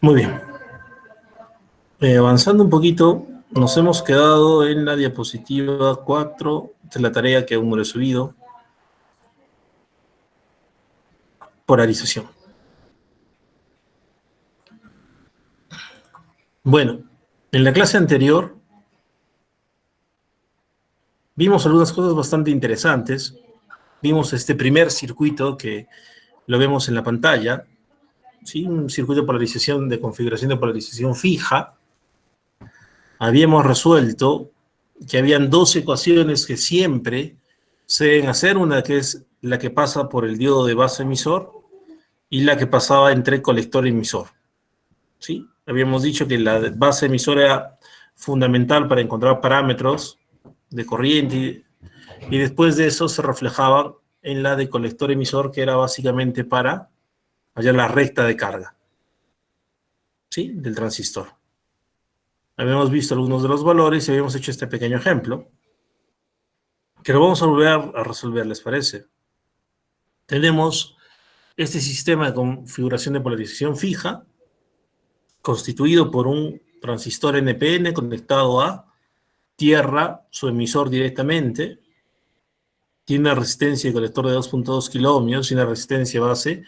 Muy bien. Avanzando un poquito, nos hemos quedado en la diapositiva 4 de la tarea que aún no he subido. Polarización. Bueno, en la clase anterior vimos algunas cosas bastante interesantes. Vimos este primer circuito que lo vemos en la pantalla, ¿sí? Un circuito de polarización, de configuración de polarización fija. Habíamos resuelto que habían dos ecuaciones que siempre se deben hacer, una que es la que pasa por el diodo de base emisor y la que pasaba entre colector y emisor. ¿Sí? Habíamos dicho que la base emisora era fundamental para encontrar parámetros de corriente y después de eso se reflejaban en la de colector emisor, que era básicamente para hallar la recta de carga, ¿sí? Del transistor. Habíamos visto algunos de los valores y habíamos hecho este pequeño ejemplo, que lo vamos a volver a resolver, ¿les parece? Tenemos este sistema de configuración de polarización fija, constituido por un transistor NPN conectado a tierra, su emisor directamente, tiene una resistencia de colector de 2.2 kiloohmios y una resistencia base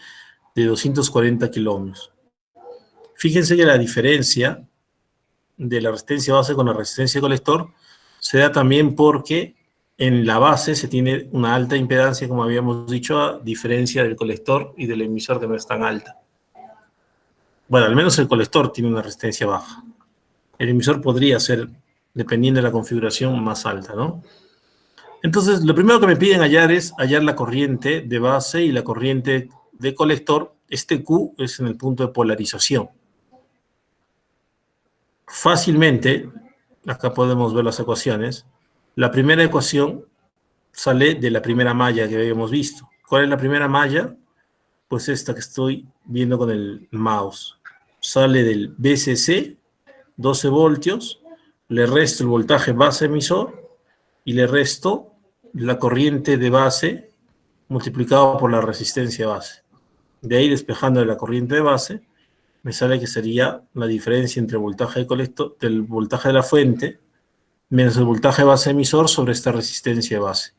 de 240 kiloohmios. Fíjense que la diferencia de la resistencia base con la resistencia de colector se da también porque en la base se tiene una alta impedancia, como habíamos dicho, a diferencia del colector y del emisor, que no es tan alta. Bueno, al menos el colector tiene una resistencia baja. El emisor podría ser, dependiendo de la configuración, más alta, ¿no? Entonces, lo primero que me piden hallar es hallar la corriente de base y la corriente de colector. Este Q es en el punto de polarización. Fácilmente, acá podemos ver las ecuaciones. La primera ecuación sale de la primera malla que habíamos visto. ¿Cuál es la primera malla? Pues esta que estoy viendo con el mouse. Sale del VCC, 12 voltios, le resto el voltaje base emisor y le resto la corriente de base multiplicado por la resistencia base. De ahí, despejando de la corriente de base, me sale que sería la diferencia entre el voltaje de colector, del voltaje de la fuente menos el voltaje base emisor sobre esta resistencia base.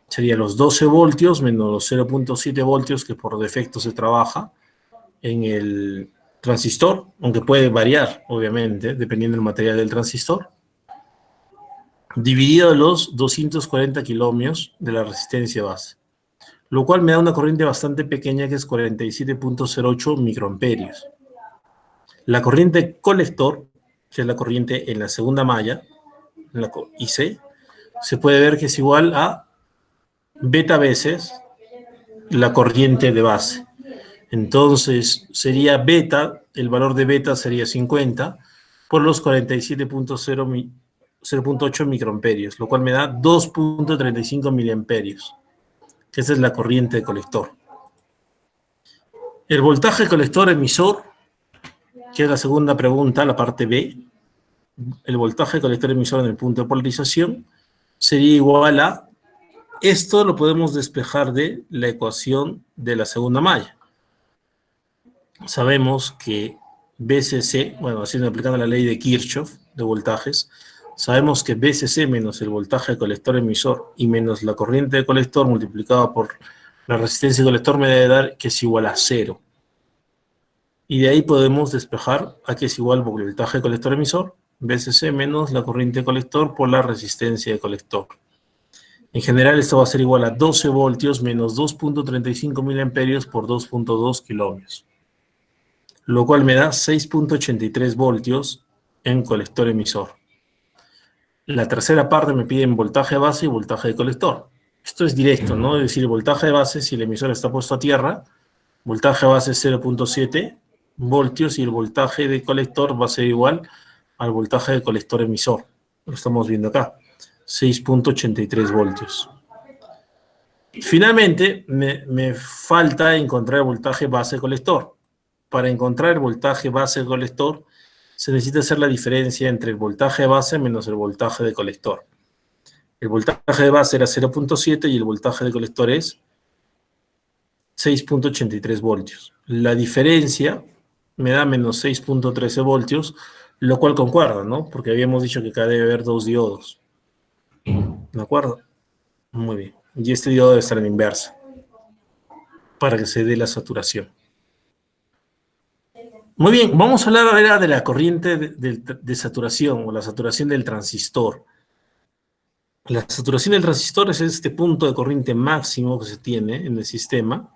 Sería los 12 voltios menos los 0.7 voltios que por defecto se trabaja en el transistor, aunque puede variar, obviamente, dependiendo del material del transistor, dividido los 240 kiloohmios de la resistencia base, lo cual me da una corriente bastante pequeña que es 47.08 microamperios. La corriente colector, que es la corriente en la segunda malla, en la IC, se puede ver que es igual a beta veces la corriente de base. Entonces sería beta, el valor de beta sería 50 por los 47.0.8 microamperios, lo cual me da 2.35 miliamperios. Esa es la corriente de colector. El voltaje colector emisor, que es la segunda pregunta, la parte B, el voltaje colector emisor en el punto de polarización sería igual a, esto lo podemos despejar de la ecuación de la segunda malla. Sabemos que VCC, bueno, aplicando la ley de Kirchhoff de voltajes, sabemos que VCC menos el voltaje de colector emisor y menos la corriente de colector multiplicado por la resistencia de colector me debe dar que es igual a 0. Y de ahí podemos despejar a que es igual por el voltaje de colector emisor, VCC menos la corriente de colector por la resistencia de colector. En general esto va a ser igual a 12 voltios menos 2.35 miliamperios por 2.2 kiloohmios, lo cual me da 6.83 voltios en colector emisor. La tercera parte me piden voltaje base y voltaje de colector. Esto es directo, ¿no? Es decir, el voltaje de base, si el emisor está puesto a tierra, voltaje base es 0.7 voltios y el voltaje de colector va a ser igual al voltaje de colector emisor. Lo estamos viendo acá, 6.83 voltios. Finalmente, me falta encontrar el voltaje base colector. Para encontrar el voltaje base colector, se necesita hacer la diferencia entre el voltaje base menos el voltaje de colector. El voltaje de base era 0.7 y el voltaje de colector es 6.83 voltios. La diferencia me da menos 6.13 voltios, lo cual concuerda, ¿no? Porque habíamos dicho que acá debe haber dos diodos. ¿De acuerdo? Muy bien. Y este diodo debe estar en inversa para que se dé la saturación. Muy bien, vamos a hablar ahora de la corriente de saturación o la saturación del transistor. La saturación del transistor es este punto de corriente máximo que se tiene en el sistema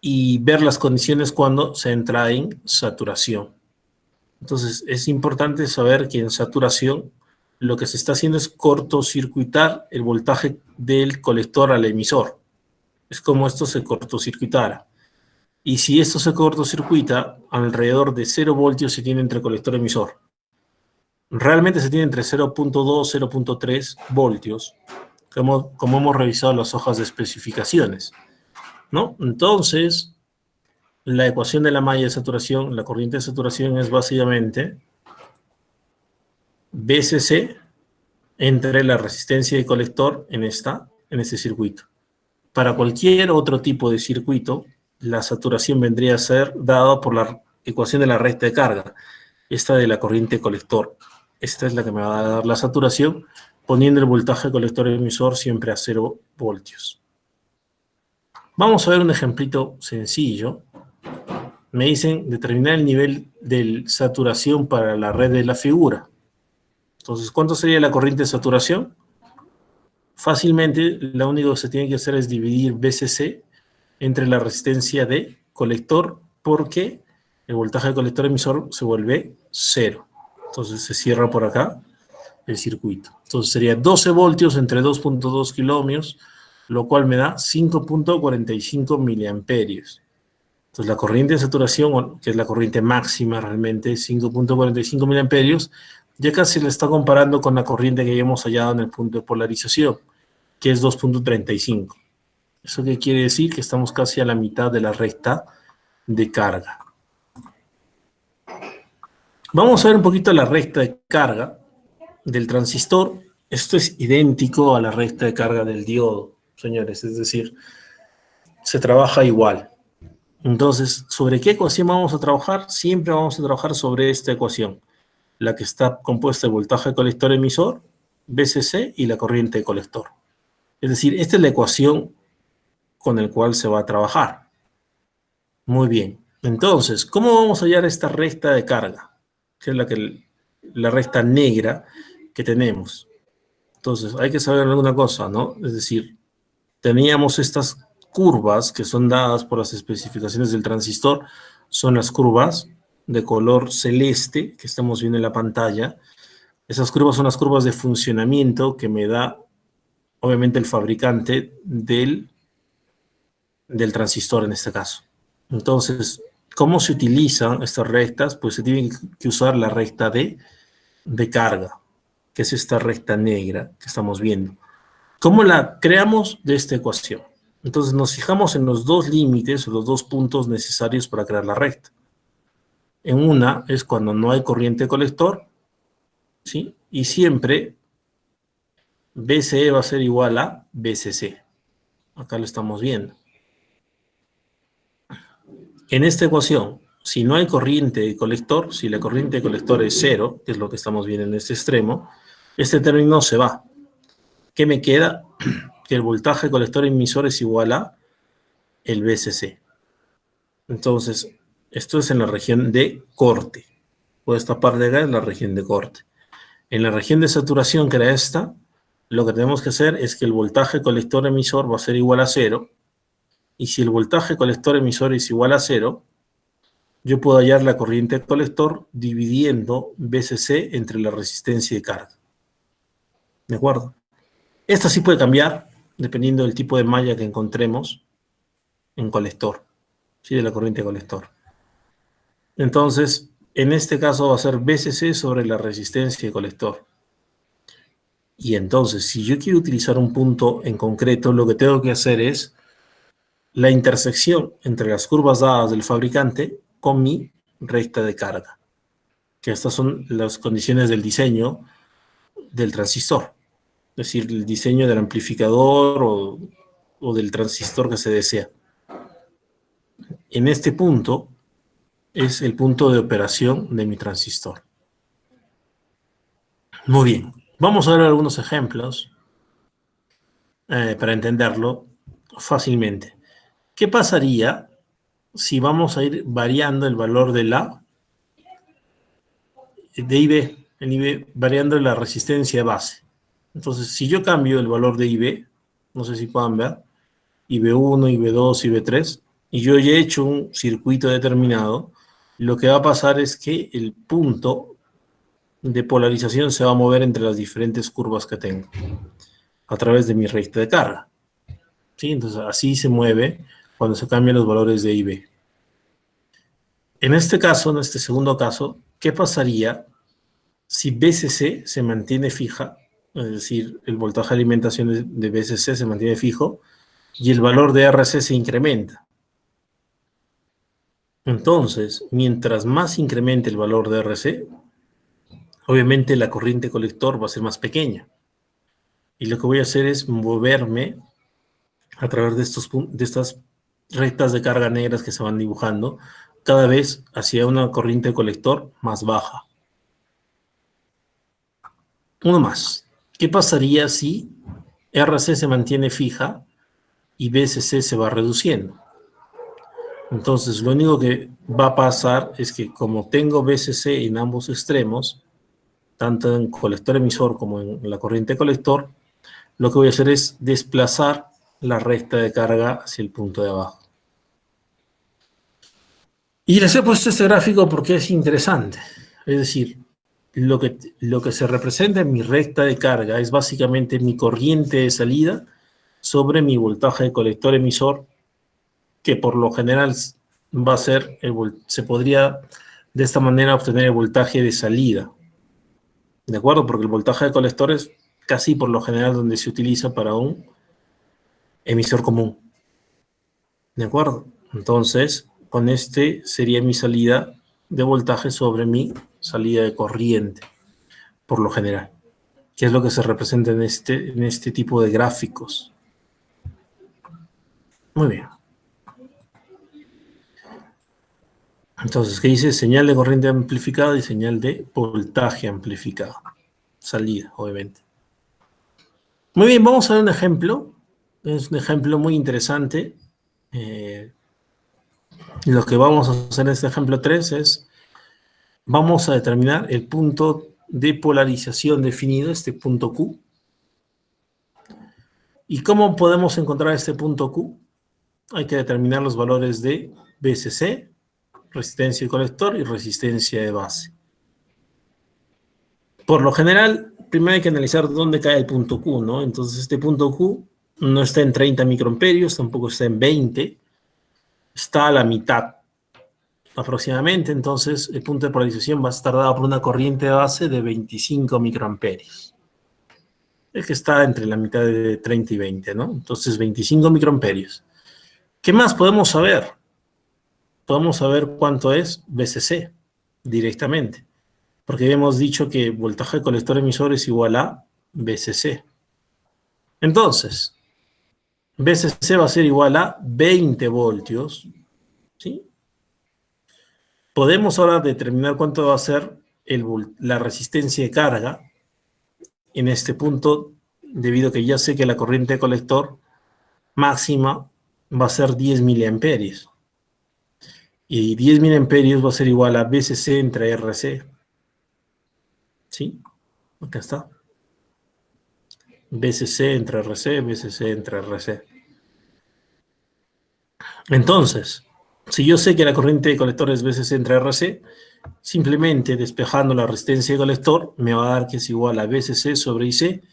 y ver las condiciones cuando se entra en saturación. Entonces, es importante saber que en saturación lo que se está haciendo es cortocircuitar el voltaje del colector al emisor. Es como esto se cortocircuitara. Y si esto se cortocircuita, alrededor de 0 voltios se tiene entre colector y emisor. Realmente se tiene entre 0.2 y 0.3 voltios, como hemos revisado las hojas de especificaciones, ¿no? Entonces, la ecuación de la malla de saturación, la corriente de saturación es básicamente VCC entre la resistencia de colector en este circuito. Para cualquier otro tipo de circuito, la saturación vendría a ser dada por la ecuación de la recta de carga, esta de la corriente colector. Esta es la que me va a dar la saturación, poniendo el voltaje colector emisor siempre a 0 voltios. Vamos a ver un ejemplito sencillo. Me dicen determinar el nivel de saturación para la red de la figura. Entonces, ¿cuánto sería la corriente de saturación? Fácilmente, lo único que se tiene que hacer es dividir VCC entre la resistencia de colector, porque el voltaje de colector emisor se vuelve 0. Entonces se cierra por acá el circuito. Entonces sería 12 voltios entre 2.2 kiloohmios, lo cual me da 5.45 miliamperios. Entonces la corriente de saturación, que es la corriente máxima realmente, 5.45 miliamperios, ya casi le está comparando con la corriente que habíamos hallado en el punto de polarización, que es 2.35. ¿Eso qué quiere decir? Que estamos casi a la mitad de la recta de carga. Vamos a ver un poquito la recta de carga del transistor. Esto es idéntico a la recta de carga del diodo, señores, es decir, se trabaja igual. Entonces, ¿sobre qué ecuación vamos a trabajar? Siempre vamos a trabajar sobre esta ecuación, la que está compuesta de voltaje de colector emisor, VCC y la corriente de colector. Es decir, esta es la ecuación con la cual se va a trabajar. Muy bien. Entonces, ¿cómo vamos a hallar esta recta de carga? Que es la recta negra que tenemos. Entonces, hay que saber alguna cosa, ¿no? Es decir, teníamos estas curvas que son dadas por las especificaciones del transistor, son las curvas de color celeste que estamos viendo en la pantalla. Esas curvas son las curvas de funcionamiento que me da, obviamente, el fabricante del transistor en este caso. Entonces, ¿cómo se utilizan estas rectas? Pues se tiene que usar la recta de carga, que es esta recta negra que estamos viendo. ¿Cómo la creamos? De esta ecuación. Entonces nos fijamos en los dos límites o los dos puntos necesarios para crear la recta. En una es cuando no hay corriente colector, ¿sí? Y siempre BCE va a ser igual a BCC. Acá lo estamos viendo. En esta ecuación, si no hay corriente de colector, si la corriente de colector es 0, que es lo que estamos viendo en este extremo, este término se va. ¿Qué me queda? Que el voltaje colector emisor es igual a el VCC. Entonces, esto es en la región de corte. Toda esta parte de acá es la región de corte. En la región de saturación, que era esta, lo que tenemos que hacer es que el voltaje colector emisor va a ser igual a 0. Y si el voltaje colector emisor es igual a 0, yo puedo hallar la corriente colector dividiendo VCC entre la resistencia de carga. ¿De acuerdo? Esta sí puede cambiar dependiendo del tipo de malla que encontremos en colector, ¿sí? De la corriente colector. Entonces, en este caso va a ser VCC sobre la resistencia de colector. Y entonces, si yo quiero utilizar un punto en concreto, lo que tengo que hacer es la intersección entre las curvas dadas del fabricante con mi recta de carga. Que estas son las condiciones del diseño del transistor. Es decir, el diseño del amplificador o del transistor que se desea. En este punto, es el punto de operación de mi transistor. Muy bien. Vamos a ver algunos ejemplos para entenderlo fácilmente. ¿Qué pasaría si vamos a ir variando el valor de IB, el IB variando la resistencia de base? Entonces, si yo cambio el valor de IB, no sé si puedan ver, IB1, IB2, IB3, y yo ya he hecho un circuito determinado, lo que va a pasar es que el punto de polarización se va a mover entre las diferentes curvas que tengo a través de mi recta de carga. ¿Sí? Entonces, así se mueve cuando se cambian los valores de IB. En este caso, en este segundo caso, ¿qué pasaría si BCC se mantiene fija? Es decir, el voltaje de alimentación de BCC se mantiene fijo y el valor de RC se incrementa. Entonces, mientras más incremente el valor de RC, obviamente la corriente colector va a ser más pequeña. Y lo que voy a hacer es moverme a través de estas rectas de carga negras que se van dibujando, cada vez hacia una corriente colector más baja. Uno más. ¿Qué pasaría si RC se mantiene fija y BCC se va reduciendo? Entonces, lo único que va a pasar es que como tengo BCC en ambos extremos, tanto en colector emisor como en la corriente colector, lo que voy a hacer es desplazar la recta de carga hacia el punto de abajo. Y les he puesto este gráfico porque es interesante. Es decir, lo que se representa en mi recta de carga es básicamente mi corriente de salida sobre mi voltaje de colector emisor, que por lo general va a ser, se podría de esta manera obtener el voltaje de salida. ¿De acuerdo? Porque el voltaje de colector es casi por lo general donde se utiliza para un emisor común. ¿De acuerdo? Entonces, con este sería mi salida de voltaje sobre mi salida de corriente, por lo general, que es lo que se representa en este tipo de gráficos. Muy bien. Entonces, ¿qué dice? Señal de corriente amplificada y señal de voltaje amplificado. Salida, obviamente. Muy bien, vamos a ver un ejemplo. Es un ejemplo muy interesante. Lo que vamos a hacer en este ejemplo 3 es, vamos a determinar el punto de polarización definido, este punto Q. ¿Y cómo podemos encontrar este punto Q? Hay que determinar los valores de BCC, resistencia de colector y resistencia de base. Por lo general, primero hay que analizar dónde cae el punto Q, ¿no? Entonces, este punto Q no está en 30 microamperios, tampoco está en 20, está a la mitad aproximadamente. Entonces, el punto de polarización va a estar dado por una corriente de base de 25 microamperios. Es que está entre la mitad de 30 y 20, ¿no? Entonces, 25 microamperios. ¿Qué más podemos saber? Podemos saber cuánto es BCC directamente, porque hemos dicho que voltaje de colector emisor es igual a BCC. Entonces, BCC va a ser igual a 20 voltios, ¿sí? Podemos ahora determinar cuánto va a ser la resistencia de carga en este punto, debido a que ya sé que la corriente de colector máxima va a ser 10 miliamperios. Y 10 miliamperios va a ser igual a BCC entre RC. ¿Sí? Acá está. BCC entre RC, BCC entre RC. Entonces, si yo sé que la corriente de colector es BCC entre RC, simplemente despejando la resistencia de colector me va a dar que es igual a BCC sobre IC,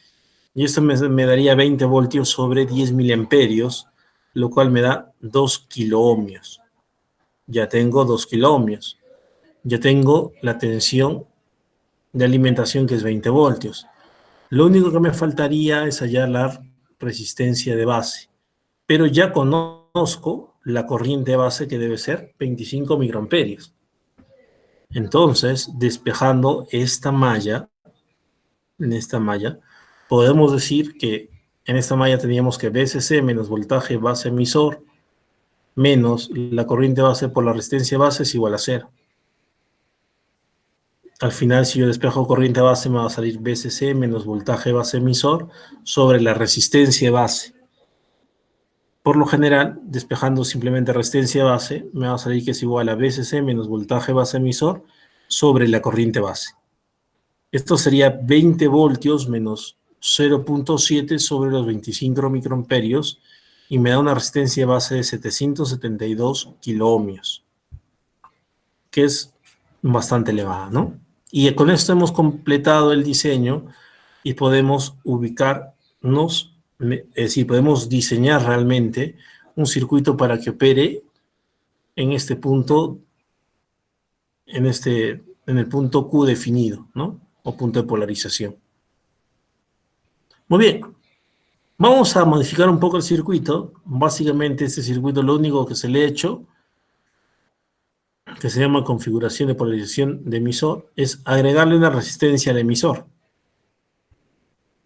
y esto me daría 20 voltios sobre 10 miliamperios, lo cual me da 2 kiloohmios. Ya tengo 2 kiloohmios. Ya tengo la tensión de alimentación, que es 20 voltios. Lo único que me faltaría es hallar la resistencia de base, pero ya conozco la corriente de base, que debe ser 25 microamperios. Entonces, despejando esta malla, en esta malla, podemos decir que en esta malla teníamos que BCC menos voltaje base emisor menos la corriente base por la resistencia base es igual a 0. Al final, si yo despejo corriente base, me va a salir VCC menos voltaje base emisor sobre la resistencia base. Por lo general, despejando simplemente resistencia base, me va a salir que es igual a VCC menos voltaje base emisor sobre la corriente base. Esto sería 20 voltios menos 0.7 sobre los 25 microamperios y me da una resistencia base de 772 kiloohmios, que es bastante elevada, ¿no? Y con esto hemos completado el diseño y podemos ubicarnos, es decir, podemos diseñar realmente un circuito para que opere en este punto, en el punto Q definido, ¿no? O punto de polarización. Muy bien, vamos a modificar un poco el circuito. Básicamente este circuito lo único que se le ha hecho, que se llama configuración de polarización de emisor, es agregarle una resistencia al emisor.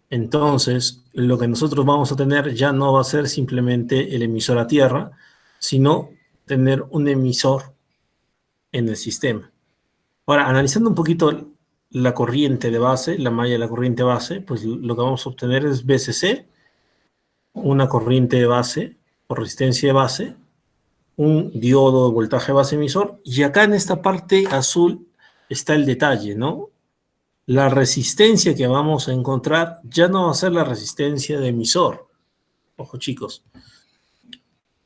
Entonces, lo que nosotros vamos a tener ya no va a ser simplemente el emisor a tierra, sino tener un emisor en el sistema. Ahora, analizando un poquito la corriente de base, la malla de la corriente base, pues lo que vamos a obtener es VCC, una corriente de base por resistencia de base, un diodo de voltaje base emisor, y acá en esta parte azul está el detalle, ¿no? La resistencia que vamos a encontrar ya no va a ser la resistencia de emisor. Ojo, chicos.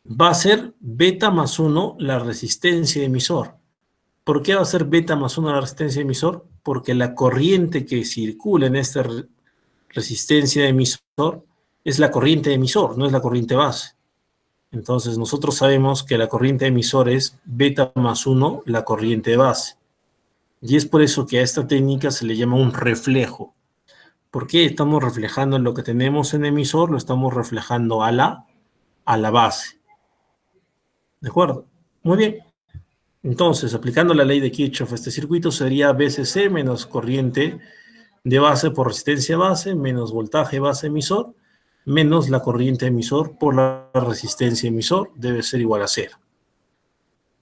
Va a ser beta más 1 la resistencia de emisor. ¿Por qué va a ser beta más 1 la resistencia de emisor? Porque la corriente que circula en esta resistencia de emisor es la corriente de emisor, no es la corriente base. Entonces nosotros sabemos que la corriente de emisor es beta más 1 la corriente de base. Y es por eso que a esta técnica se le llama un reflejo. ¿Por qué estamos reflejando lo que tenemos en emisor? Lo estamos reflejando a la base. ¿De acuerdo? Muy bien. Entonces, aplicando la ley de Kirchhoff, este circuito sería VCC menos corriente de base por resistencia base, menos voltaje base emisor, menos la corriente emisor por la resistencia emisor, debe ser igual a 0.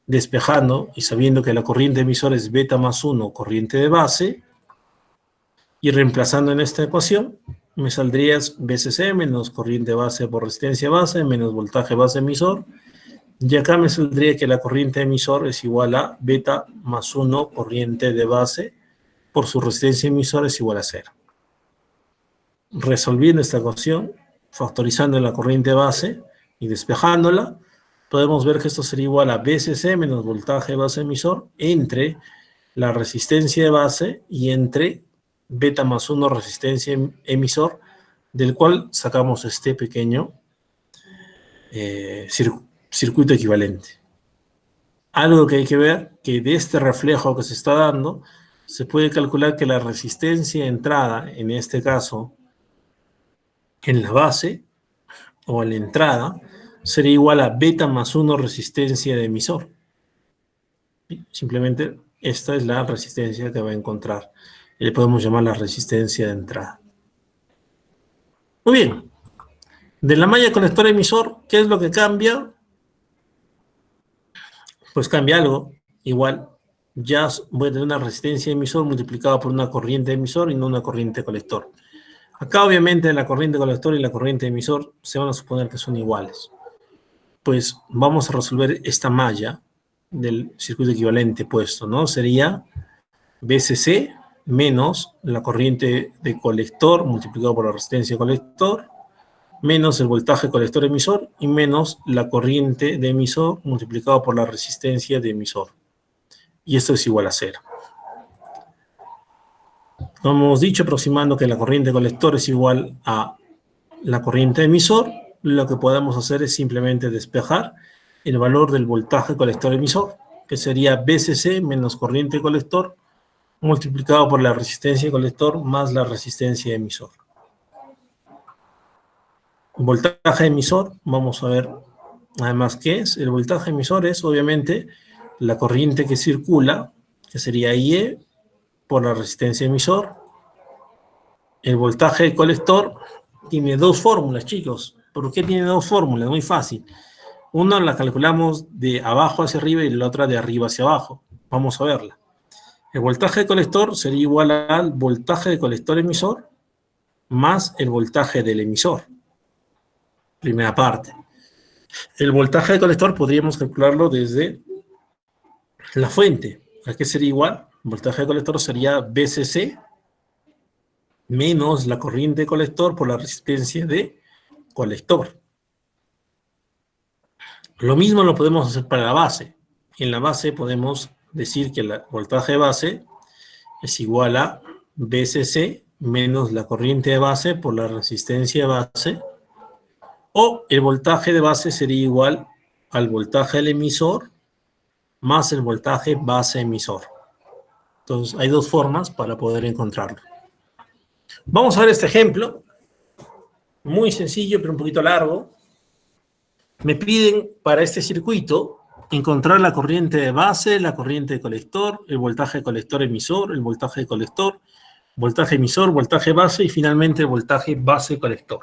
Despejando y sabiendo que la corriente emisor es beta más 1 corriente de base, y reemplazando en esta ecuación, me saldría VCC menos corriente base por resistencia base, menos voltaje base emisor, y acá me saldría que la corriente emisor es igual a beta más 1 corriente de base por su resistencia emisor es igual a 0. Resolviendo esta ecuación, factorizando la corriente base y despejándola, podemos ver que esto sería igual a VCC menos voltaje base emisor entre la resistencia de base y entre beta más 1 resistencia emisor, del cual sacamos este pequeño circuito equivalente. Algo que hay que ver, que de este reflejo que se está dando, se puede calcular que la resistencia de entrada, en este caso, en la base, o en la entrada, sería igual a beta más 1 resistencia de emisor. Simplemente esta es la resistencia que va a encontrar. Le podemos llamar la resistencia de entrada. Muy bien. De la malla conector emisor, ¿qué es lo que cambia? Pues cambia algo. Igual, ya voy a tener una resistencia de emisor multiplicada por una corriente de emisor y no una corriente colector. Acá obviamente la corriente colector y la corriente emisor se van a suponer que son iguales. Pues vamos a resolver esta malla del circuito equivalente puesto, ¿no? Sería VCC menos la corriente de colector multiplicado por la resistencia de colector, menos el voltaje colector emisor y menos la corriente de emisor multiplicado por la resistencia de emisor. Y esto es igual a 0. Como hemos dicho, aproximando que la corriente colector es igual a la corriente emisor, lo que podemos hacer es simplemente despejar el valor del voltaje colector emisor, que sería VCC menos corriente colector multiplicado por la resistencia colector más la resistencia emisor. Voltaje emisor, vamos a ver además qué es. El voltaje emisor es obviamente la corriente que circula, que sería IE por la resistencia emisor. El voltaje colector tiene dos fórmulas, chicos. ¿Por qué tiene dos fórmulas? Muy fácil. Una la calculamos de abajo hacia arriba y la otra de arriba hacia abajo. Vamos a verla. El voltaje de colector sería igual al voltaje de colector emisor más el voltaje del emisor. Primera parte. El voltaje de colector podríamos calcularlo desde la fuente. ¿A qué sería igual? El voltaje de colector sería VCC menos la corriente de colector por la resistencia de colector. Lo mismo lo podemos hacer para la base. En la base podemos decir que el voltaje de base es igual a VCC menos la corriente de base por la resistencia de base, o el voltaje de base sería igual al voltaje del emisor más el voltaje base emisor. Entonces, hay dos formas para poder encontrarlo. Vamos a ver este ejemplo. Muy sencillo, pero un poquito largo. Me piden para este circuito encontrar la corriente de base, la corriente de colector, el voltaje de colector emisor, el voltaje de colector, voltaje emisor, voltaje base y finalmente el voltaje base colector.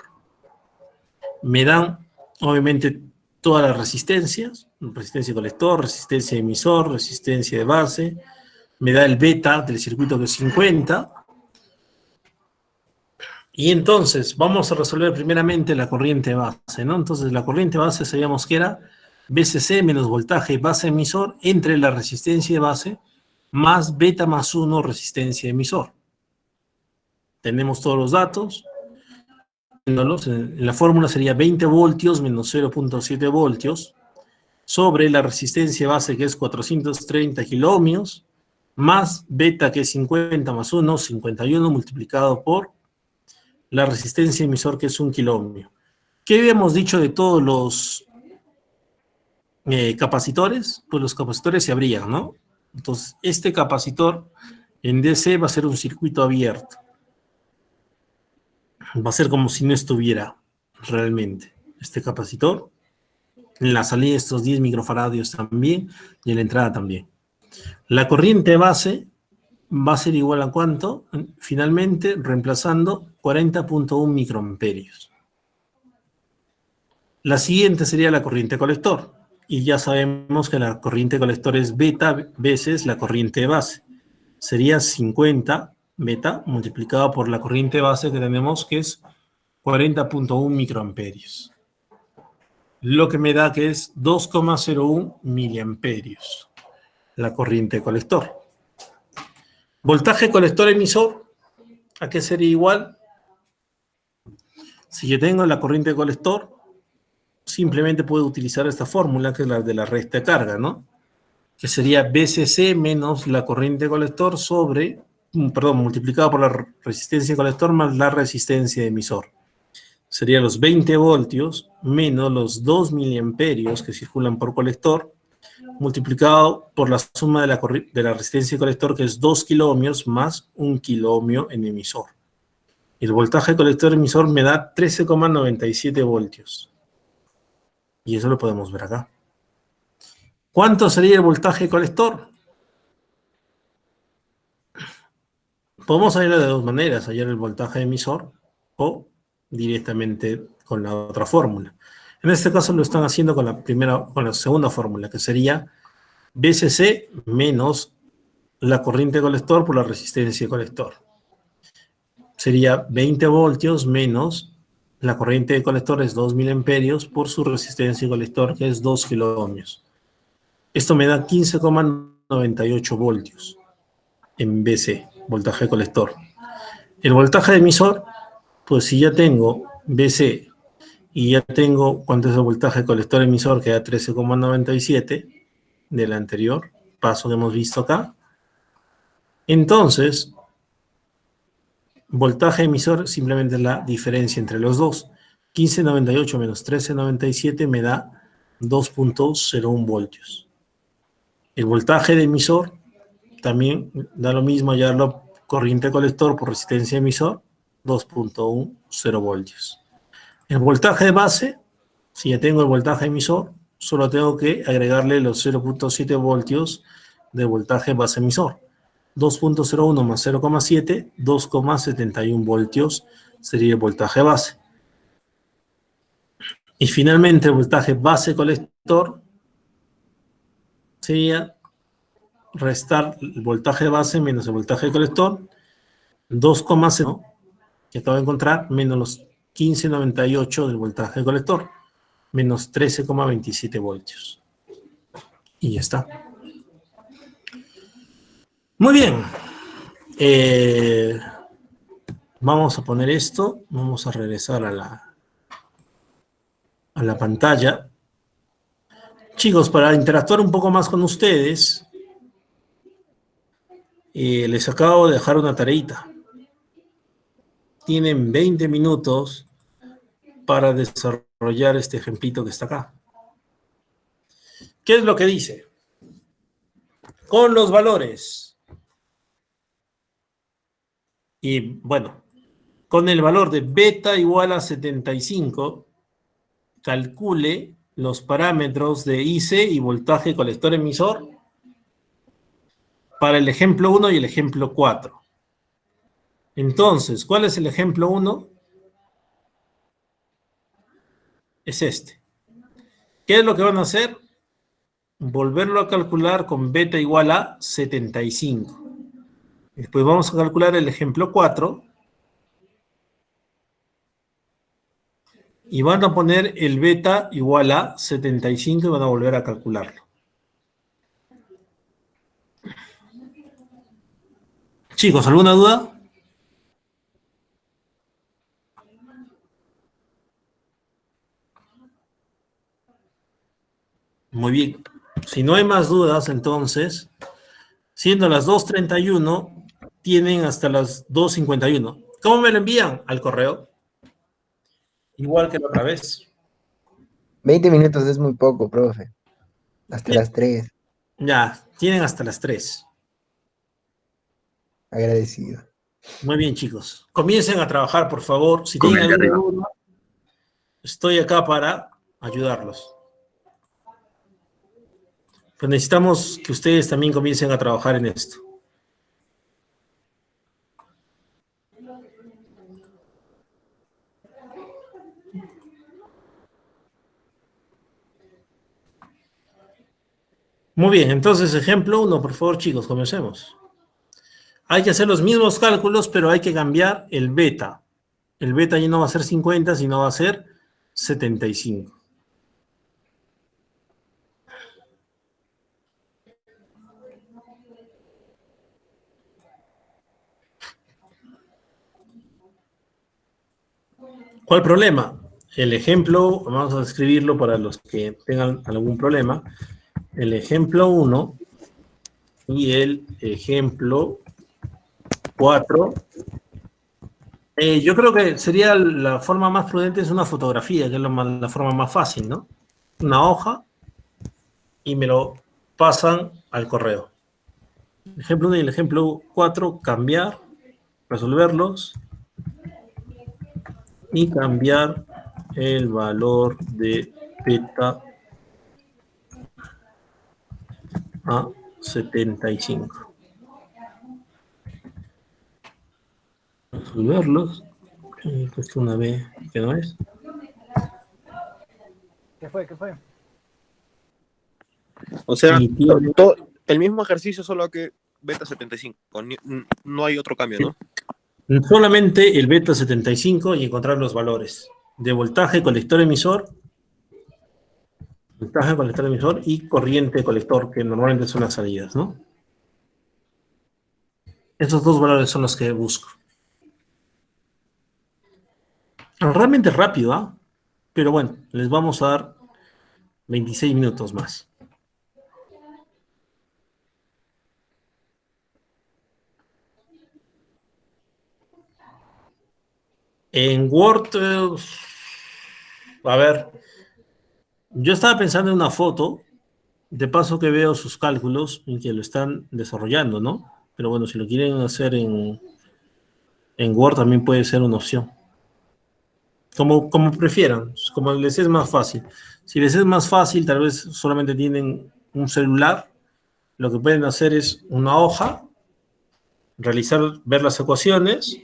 Me dan, obviamente, todas las resistencias, resistencia de colector, resistencia de emisor, resistencia de base. Me da el beta del circuito que es 50. Y entonces vamos a resolver primeramente la corriente base, ¿no? Entonces la corriente base sabíamos que era VCC menos voltaje base emisor entre la resistencia de base más beta más 1 resistencia emisor. Tenemos todos los datos. En la fórmula sería 20 voltios menos 0.7 voltios sobre la resistencia base que es 430 kiloohmios más beta que es 50 más 1, 51 multiplicado por la resistencia emisor que es 1 kiloohmio. ¿Qué habíamos dicho de todos los capacitores? Pues los capacitores se abrían, ¿no? Entonces, este capacitor en DC va a ser un circuito abierto. Va a ser como si no estuviera realmente este capacitor. En la salida de estos 10 microfaradios también y en la entrada también. La corriente base va a ser igual a ¿cuánto? Finalmente, reemplazando 40.1 microamperios. La siguiente sería la corriente colector. Y ya sabemos que la corriente colector es beta veces la corriente base. Sería 50 beta multiplicado por la corriente base que tenemos, que es 40.1 microamperios. Lo que me da que es 2,01 miliamperios la corriente colector. Voltaje colector emisor, ¿a qué sería igual? Si yo tengo la corriente colector, simplemente puedo utilizar esta fórmula, que es la de la recta de carga, ¿no? Que sería VCC menos la corriente colector sobre, multiplicado por la resistencia colector más la resistencia emisor. Serían los 20 voltios menos los 2 miliamperios que circulan por colector, multiplicado por la suma de la resistencia colector, que es 2 kiloohmios más 1 kiloohmio en emisor. El voltaje colector emisor me da 13,97 voltios. Y eso lo podemos ver acá. ¿Cuánto sería el voltaje colector? Podemos hallarlo de dos maneras, hallar el voltaje emisor o directamente con la otra fórmula. En este caso lo están haciendo con la segunda fórmula, que sería VCC menos la corriente colector por la resistencia colector. Sería 20 voltios menos la corriente de colector es 2 miliamperios por su resistencia colector, que es 2 kiloohmios. Esto me da 15,98 voltios en VC, voltaje colector. El voltaje de emisor, pues si ya tengo VC y ya tengo cuánto es el voltaje colector emisor, que da 13,97 del anterior paso que hemos visto acá. Entonces, voltaje emisor simplemente es la diferencia entre los dos. 15,98 menos 13,97 me da 2,01 voltios. El voltaje de emisor también da lo mismo, hallarlo corriente colector por resistencia emisor, 2,10 voltios. El voltaje de base, si ya tengo el voltaje emisor, solo tengo que agregarle los 0,7 voltios de voltaje base emisor. 2,01 más 0,7, 2,71 voltios sería el voltaje base. Y finalmente el voltaje base colector sería restar el voltaje base menos el voltaje colector, 2,0, que acabo de encontrar, menos los 15,98 del voltaje colector, menos 13,27 voltios. Y ya está. Muy bien. Vamos a poner esto. Vamos a regresar a la pantalla. Chicos, para interactuar un poco más con ustedes, les acabo de dejar una tareita. Tienen 20 minutos para desarrollar este ejemplito que está acá. ¿Qué es lo que dice? Con los valores. Y bueno, con el valor de beta igual a 75, calcule los parámetros de IC y voltaje colector emisor para el ejemplo 1 y el ejemplo 4. Entonces, ¿cuál es el ejemplo 1? Es este. ¿Qué es lo que van a hacer? Volverlo a calcular con beta igual a 75. Después vamos a calcular el ejemplo 4. Y van a poner el beta igual a 75 y van a volver a calcularlo. Chicos, ¿alguna duda? Muy bien. Si no hay más dudas, entonces, siendo las 2:31, tienen hasta las 2:51. ¿Cómo me lo envían? Al correo. Igual que la otra vez. 20 minutos es muy poco, profe. Hasta las 3. Ya, tienen hasta las 3. Agradecido. Muy bien, chicos. Comiencen a trabajar, por favor. Si tienen Comente alguna arriba. duda, estoy acá para ayudarlos. Pues necesitamos que ustedes también comiencen a trabajar en esto. Muy bien, entonces ejemplo 1, por favor, chicos, comencemos. Hay que hacer los mismos cálculos, pero hay que cambiar el beta. El beta ya no va a ser 50, sino va a ser 75. ¿Cuál problema? El ejemplo, vamos a escribirlo para los que tengan algún problema. El ejemplo 1 y el ejemplo 4. Yo creo que sería la forma más prudente es una fotografía, que es la forma más fácil, ¿no? Una hoja y me lo pasan al correo. El ejemplo 1 y el ejemplo 4, cambiar, resolverlos y cambiar el valor de beta a 75. Resolverlos. Esto una B que no es. ¿Qué fue? ¿Qué fue? O sea, Y tiene, el mismo ejercicio, solo que beta 75. No hay otro cambio, ¿no? solamente el beta 75 y encontrar los valores de voltaje colector emisor, y corriente colector, que normalmente son las salidas, ¿no? Esos dos valores son los que busco. Realmente rápido, ¿ah? Pero bueno, les vamos a dar 26 minutos más. En Word, a ver, yo estaba pensando en una foto, de paso que veo sus cálculos y que lo están desarrollando, ¿no? Pero bueno, si lo quieren hacer en Word también puede ser una opción. Como prefieran, como les es más fácil. Si les es más fácil, tal vez solamente tienen un celular, lo que pueden hacer es una hoja, ver las ecuaciones,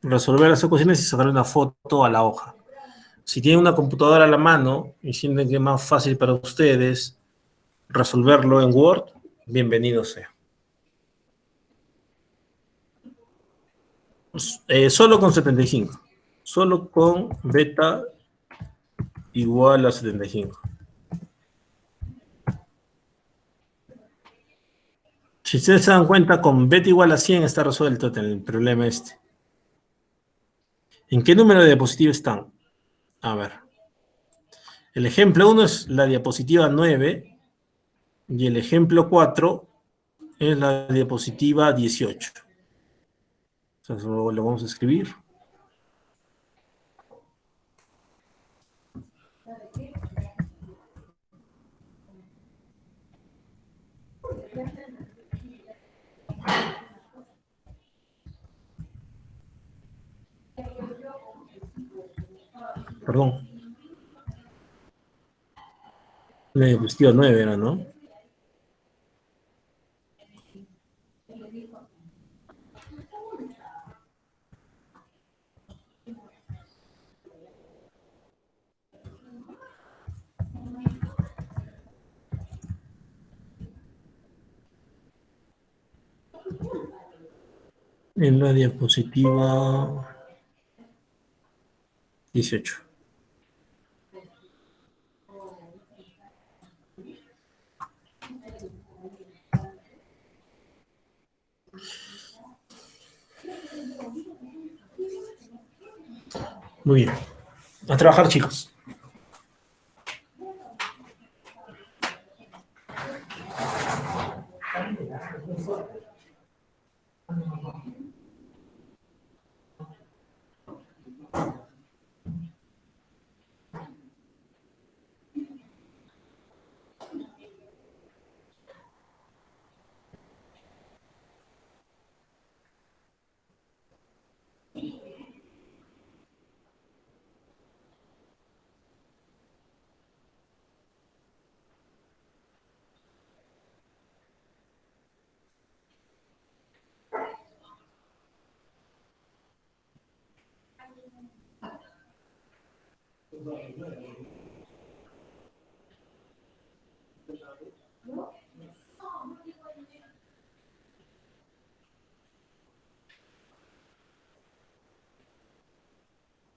resolver las ecuaciones y sacar una foto a la hoja. Si tienen una computadora a la mano y sienten que es más fácil para ustedes resolverlo en Word, bienvenido sea. Solo con 75. Solo con beta igual a 75. Si ustedes se dan cuenta, con beta igual a 100 está resuelto el problema este. ¿En qué número de diapositivas están? A ver. El ejemplo 1 es la diapositiva 9 y el ejemplo 4 es la diapositiva 18. Entonces lo vamos a escribir. Perdón. La diapositiva 9 era, ¿no? En la diapositiva 18. Muy bien. A trabajar, chicos.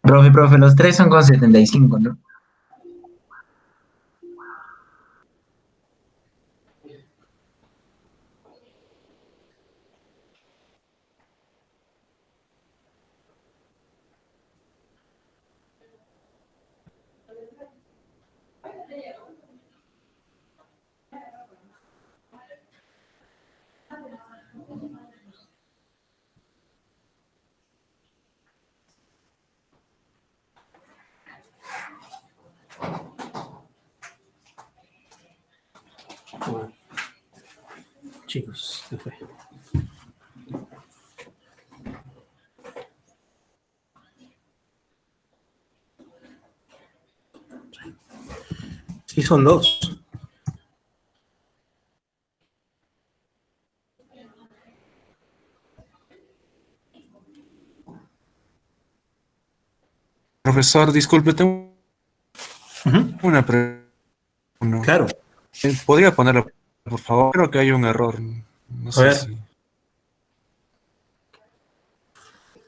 Profe, los tres son con 75, ¿no? Chicos, ¿qué fue? Sí, son dos. Profesor, disculpe, tengo Ujú. una pregunta. Claro. ¿Podría ponerla, por favor? Creo que hay un error. No A sé ver, si.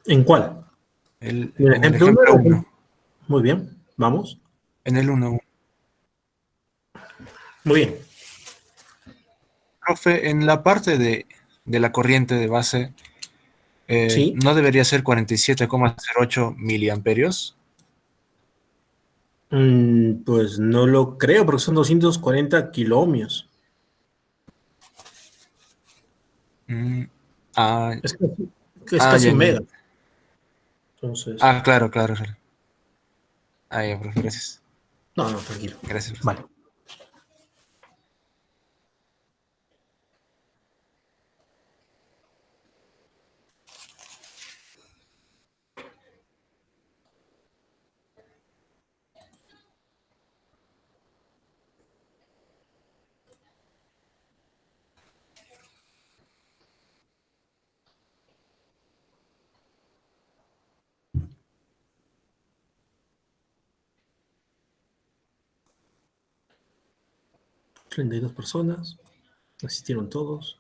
¿en cuál? ¿El En el ejemplo 1? ejemplo uno. Muy bien, vamos. En el uno. Muy bien. Profe, en la parte de la corriente de base, Sí. ¿no debería ser 47,08 miliamperios? Pues no lo creo, porque son 240 kiloohmios. Mm, ah, Es casi, es casi ya, un ya, mega. ya. Entonces, Ah, claro, claro, claro. Ah, ya, profe, gracias. no, tranquilo. Gracias, profe. Vale. 32 personas. Asistieron todos.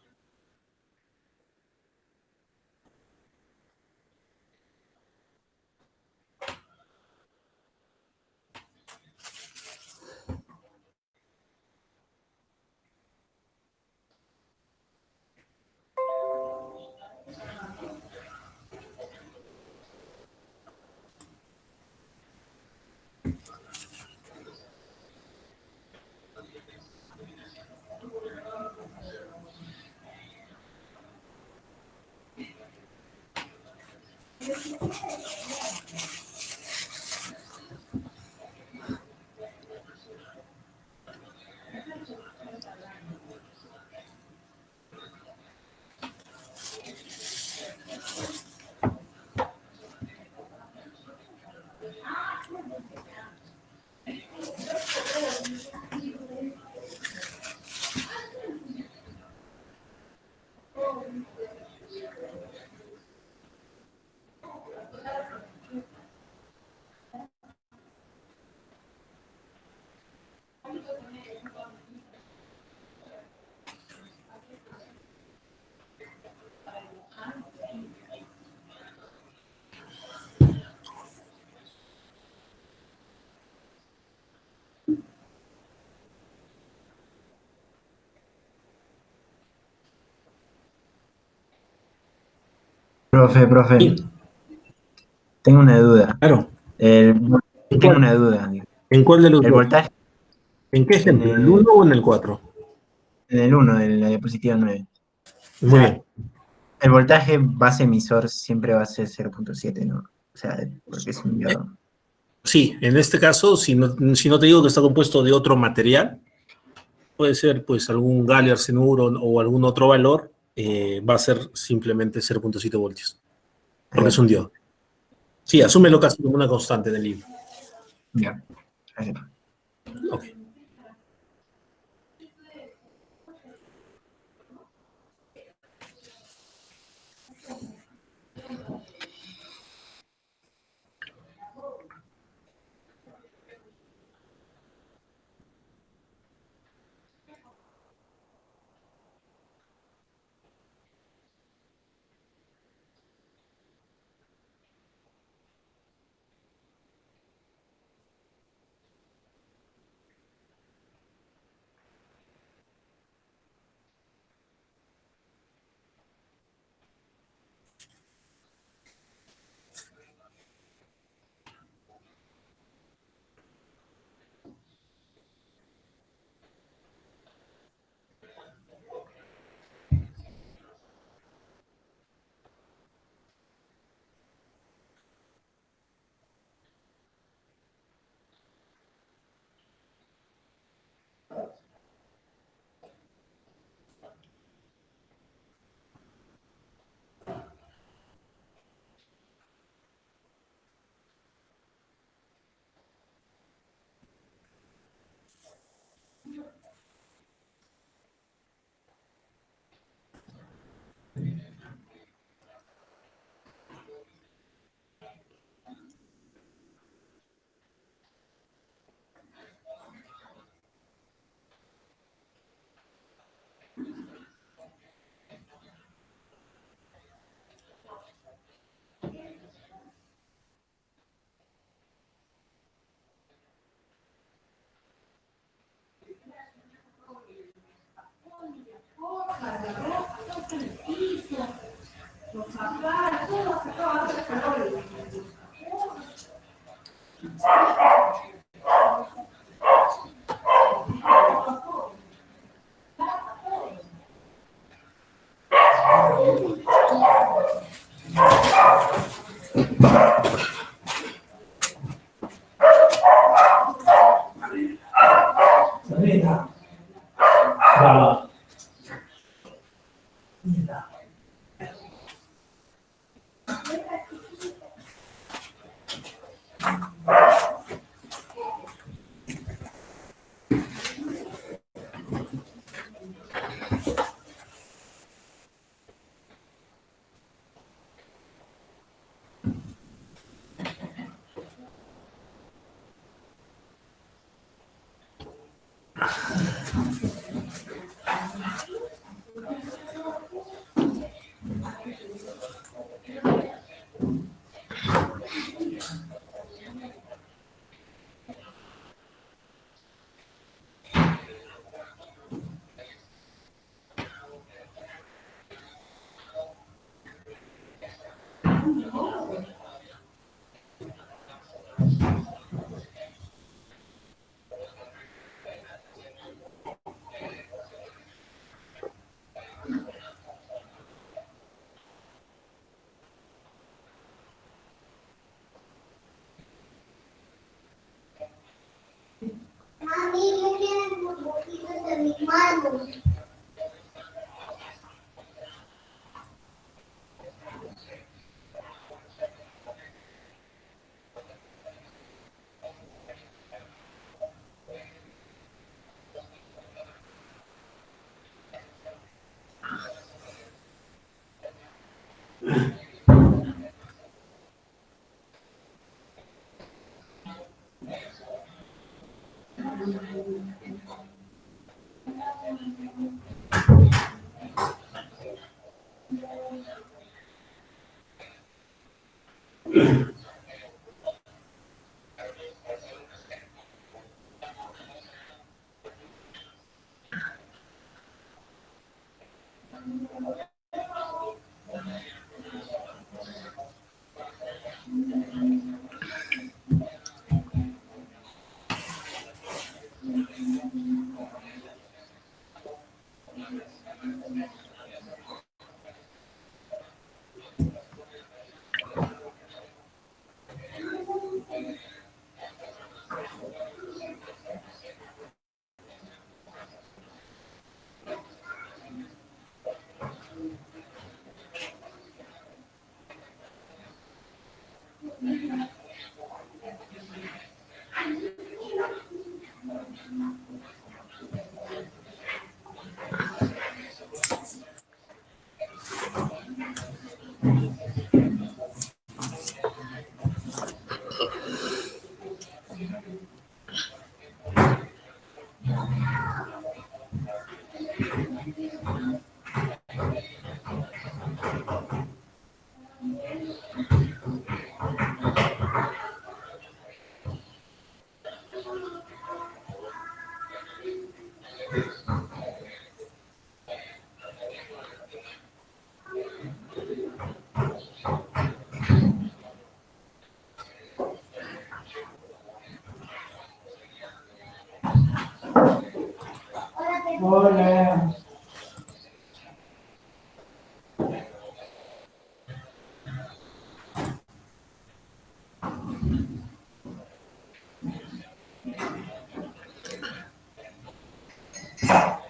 Profe, Sí, tengo una duda. claro. El- ¿En tengo cuál, una duda. en cuál de los El dos? voltaje ¿En qué en ejemplo? ¿En el el, 1 o en el 4? en el 1 de la diapositiva 9. O Muy sea, bien. el voltaje base emisor siempre va a ser 0,7, ¿no? O sea, porque es un Eh, diodo. Sí, en este caso, si no te digo que está compuesto de otro material, puede ser pues algún galio arsenuro o algún otro valor, va a ser simplemente 0,7 voltios, Ahí porque va, es un profe. diodo. Sí, asúmelo casi como una constante del libro. Ya, gracias. Ok.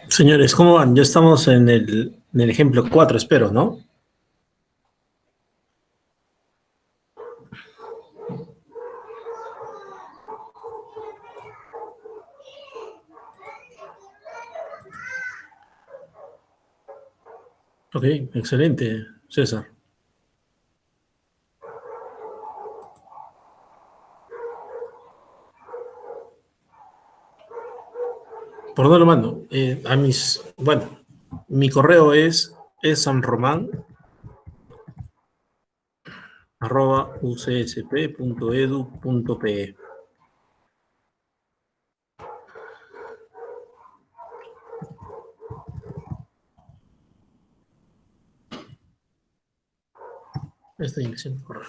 Señores, ¿cómo van? Ya estamos en el ejemplo 4, espero, ¿no? Ok, excelente, César. ¿Por dónde lo mando? Bueno, mi correo es esanroman@ucsp.edu.pe. Esta dirección de correo.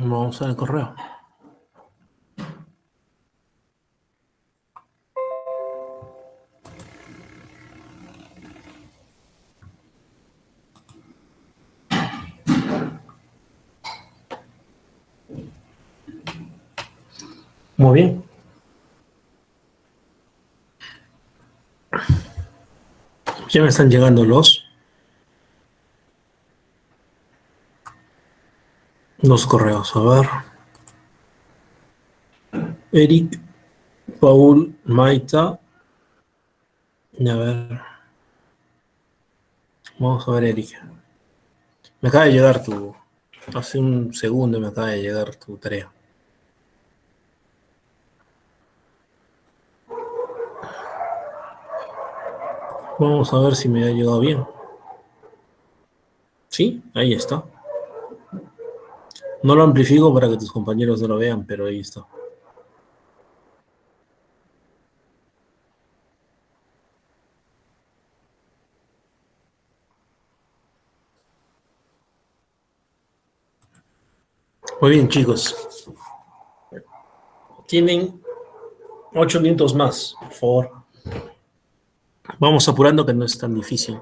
Vamos al correo. Muy bien. Ya me están llegando los correos. A ver. Eric, Paul, Maita. A ver. Vamos a ver, Eric. Me acaba de llegar tu. Hace un segundo me acaba de llegar tu tarea. Vamos a ver si me ha llegado bien. Sí, ahí está. No lo amplifico para que tus compañeros no lo vean, pero ahí está. Muy bien, chicos. Tienen 8 minutos más, por favor. Vamos apurando que no es tan difícil.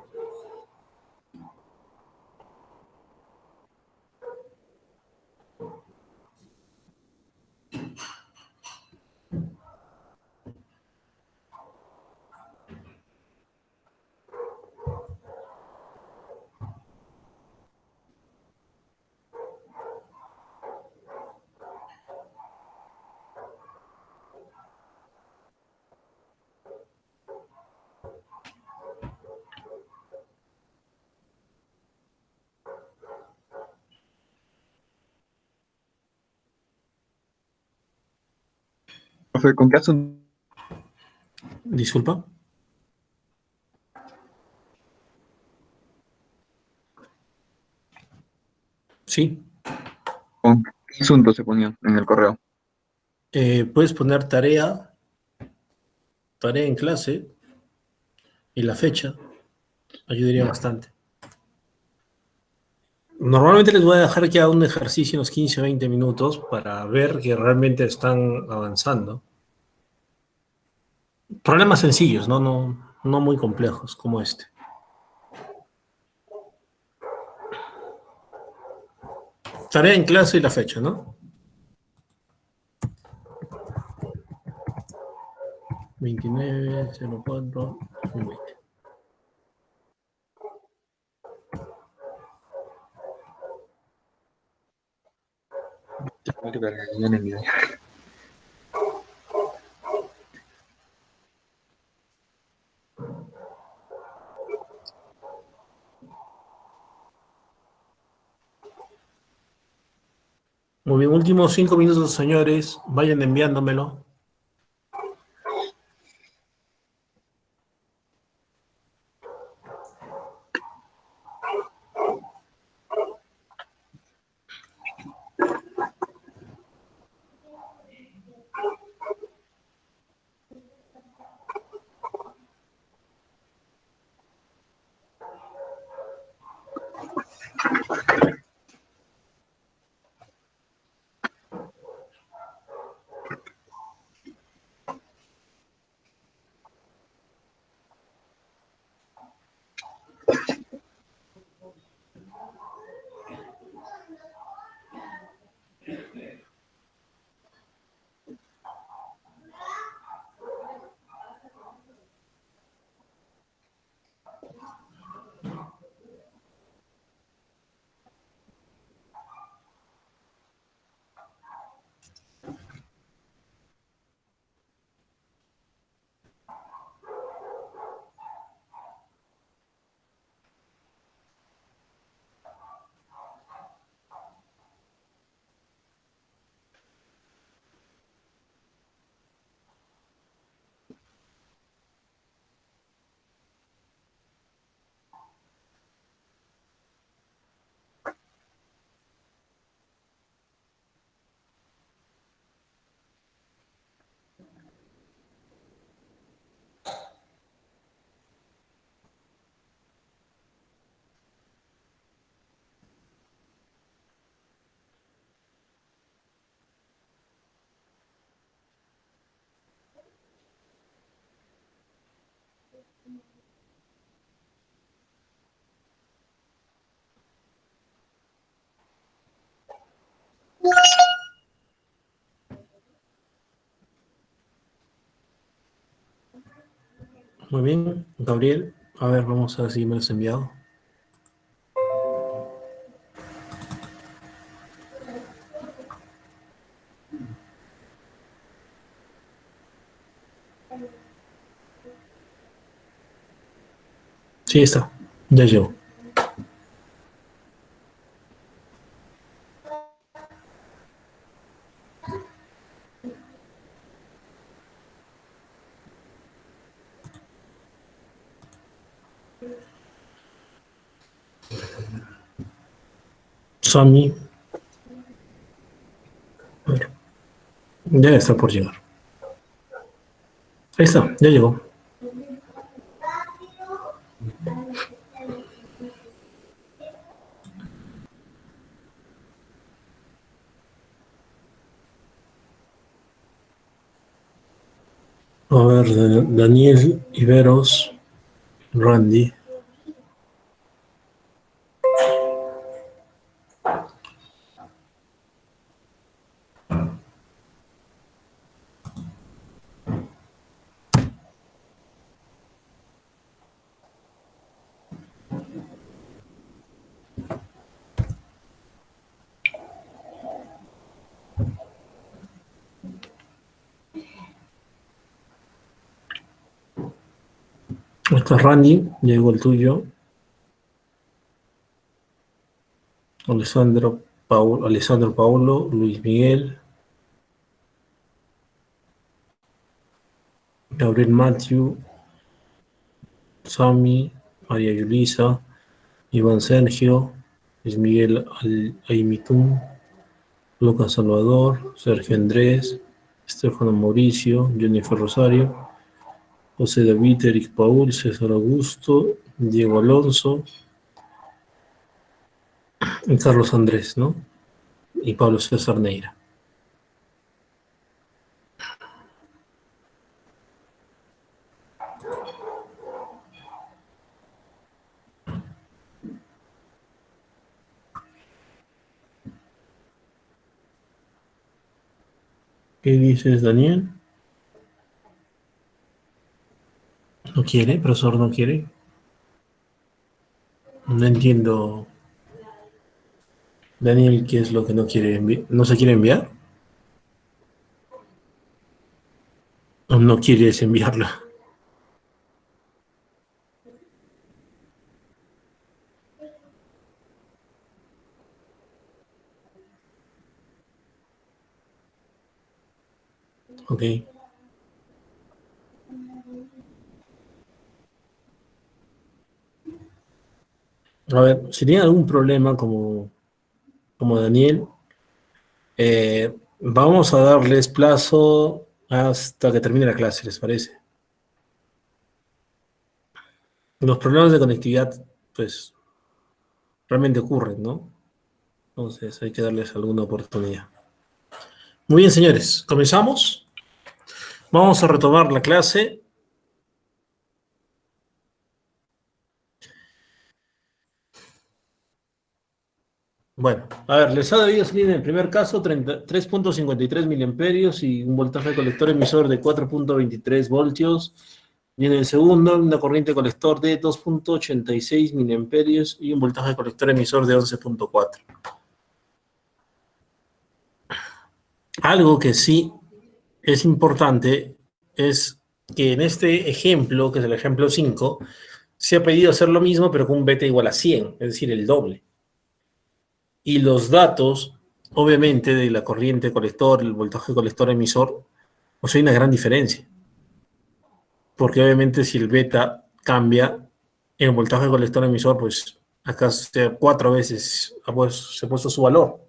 Profe, ¿con qué asunto? Disculpa. Sí. ¿Con qué asunto se ponía en el correo? Puedes poner tarea en clase y la fecha. Ayudaría bastante. Normalmente les voy a dejar que haga un ejercicio unos 15 o 20 minutos para ver que realmente están avanzando. Problemas sencillos, no muy complejos como este. Tarea en clase y la fecha, ¿no? 29/04/2020. Vale, verga, ya no envié. Muy bien, últimos 5 minutos, señores. Vayan enviándomelo. Muy bien, Gabriel. A ver, vamos a ver si me lo has enviado. Sí, está. Ya llegó. Sami. A ver, ya está por llegar. Ahí está, ya llegó. A ver, Daniel Iberos, Randy. Acá Randy, llegó el tuyo. Alessandro Paulo, Luis Miguel, Gabriel Matthew, Sami, María Yulisa, Iván Sergio, Luis Miguel Aymitún, Lucas Salvador, Sergio Andrés, Estefano Mauricio, Jennifer Rosario, José David, Eric Paul, César Augusto, Diego Alonso y Carlos Andrés, ¿no? Y Pablo César Neira. ¿Qué dices, Daniel? ¿No quiere? ¿Profesor no quiere? No entiendo, Daniel, qué es lo que no quiere enviar. ¿No se quiere enviar? ¿O no quieres enviarlo? Ok. A ver, si tiene algún problema como Daniel, vamos a darles plazo hasta que termine la clase, ¿les parece? Los problemas de conectividad, pues, realmente ocurren, ¿no? Entonces hay que darles alguna oportunidad. Muy bien, señores, comenzamos. Vamos a retomar la clase. Bueno, a ver, les ha debido salir en el primer caso 3.53 miliamperios y un voltaje colector emisor de 4.23 voltios. Y en el segundo, una corriente colector de 2.86 miliamperios y un voltaje colector emisor de 11.4. Algo que sí es importante es que en este ejemplo, que es el ejemplo 5, se ha pedido hacer lo mismo, pero con un beta igual a 100, es decir, el doble. Y los datos, obviamente, de la corriente colector, el voltaje colector emisor, pues hay una gran diferencia. Porque obviamente si el beta cambia, el voltaje colector emisor, pues acá 4 veces se ha puesto su valor.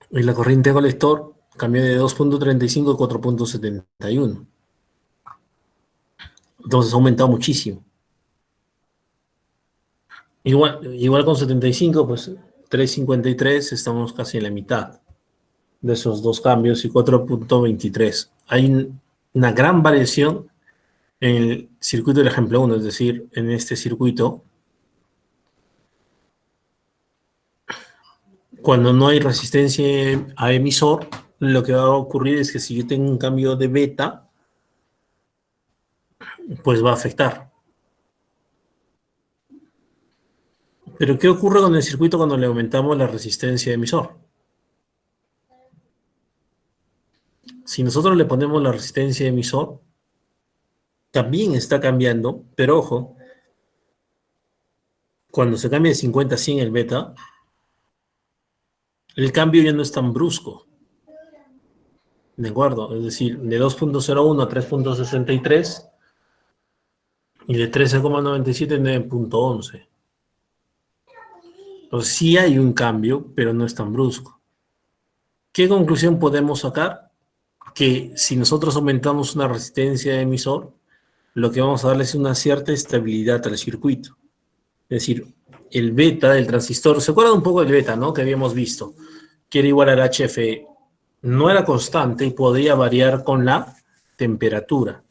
Y la corriente colector cambió de 2.35 a 4.71. Entonces ha aumentado muchísimo. Igual con 75, pues 3.53 estamos casi en la mitad de esos dos cambios y 4.23. Hay una gran variación En el circuito del ejemplo 1, es decir, en este circuito, cuando no hay resistencia a emisor, lo que va a ocurrir es que si yo tengo un cambio de beta, pues va a afectar. Pero ¿qué ocurre con el circuito cuando le aumentamos la resistencia a emisor? Si nosotros le ponemos la resistencia a emisor, también está cambiando, pero ojo, cuando se cambia de 50 a 100 el beta, el cambio ya no es tan brusco. ¿De acuerdo? Es decir, de 2.01 a 3.63 y de 13,97 a 9.11. Entonces sí hay un cambio, pero no es tan brusco. ¿Qué conclusión podemos sacar? Que si nosotros aumentamos una resistencia de emisor, lo que vamos a darle es una cierta estabilidad al circuito. Es decir, el beta del transistor, ¿se acuerdan un poco del beta, no? Que habíamos visto, que era igual al HFE. No era constante y podría variar con la temperatura.